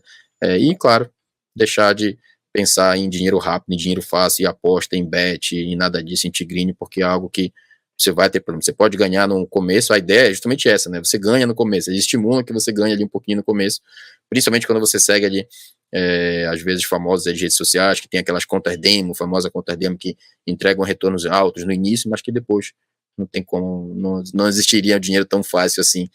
e, claro, deixar de pensar em dinheiro rápido, em dinheiro fácil, em aposta, em bet, em nada disso, em tigrinho, porque é algo que você vai ter problema. Você pode ganhar no começo, a ideia é justamente essa, né? Você ganha no começo, eles estimulam que você ganhe ali um pouquinho no começo, principalmente quando você segue ali, às vezes famosos de redes sociais, que tem aquelas contas demo, famosa conta demo que entregam retornos altos no início, mas que depois não tem como, não existiria dinheiro tão fácil assim.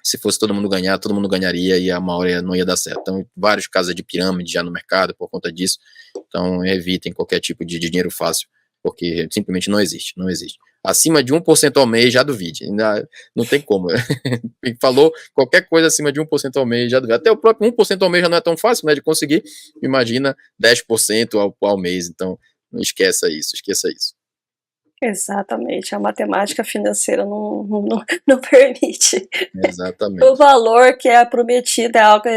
Se fosse todo mundo ganhar, todo mundo ganharia e a uma hora não ia dar certo. Então, vários casos de pirâmide já no mercado por conta disso. Então, evitem qualquer tipo de dinheiro fácil, porque simplesmente não existe, não existe. Acima de 1% ao mês, já duvide. Não tem como. Falou qualquer coisa acima de 1% ao mês, já duvide. Até o próprio 1% ao mês já não é tão fácil, né, de conseguir. Imagina 10% ao mês. Então, não esqueça isso, esqueça isso. Exatamente, a matemática financeira não permite. Exatamente. O valor que é prometido é algo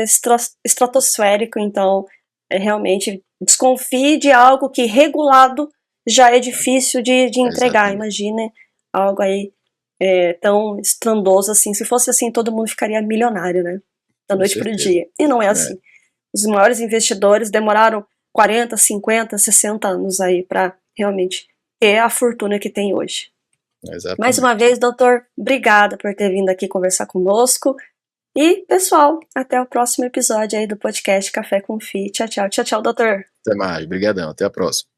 estratosférico, então realmente desconfie de algo que regulado já é difícil de entregar. Imagine algo aí tão estrondoso assim. Se fosse assim, todo mundo ficaria milionário, né? Da noite para o dia. E não é assim. Os maiores investidores demoraram 40, 50, 60 anos aí para realmente ter a fortuna que tem hoje. Exatamente. Mais uma vez, doutor, obrigada por ter vindo aqui conversar conosco. E, pessoal, até o próximo episódio aí do podcast Café com Fi. Tchau, tchau. Tchau, tchau, doutor. Até mais. Obrigadão. Até a próxima.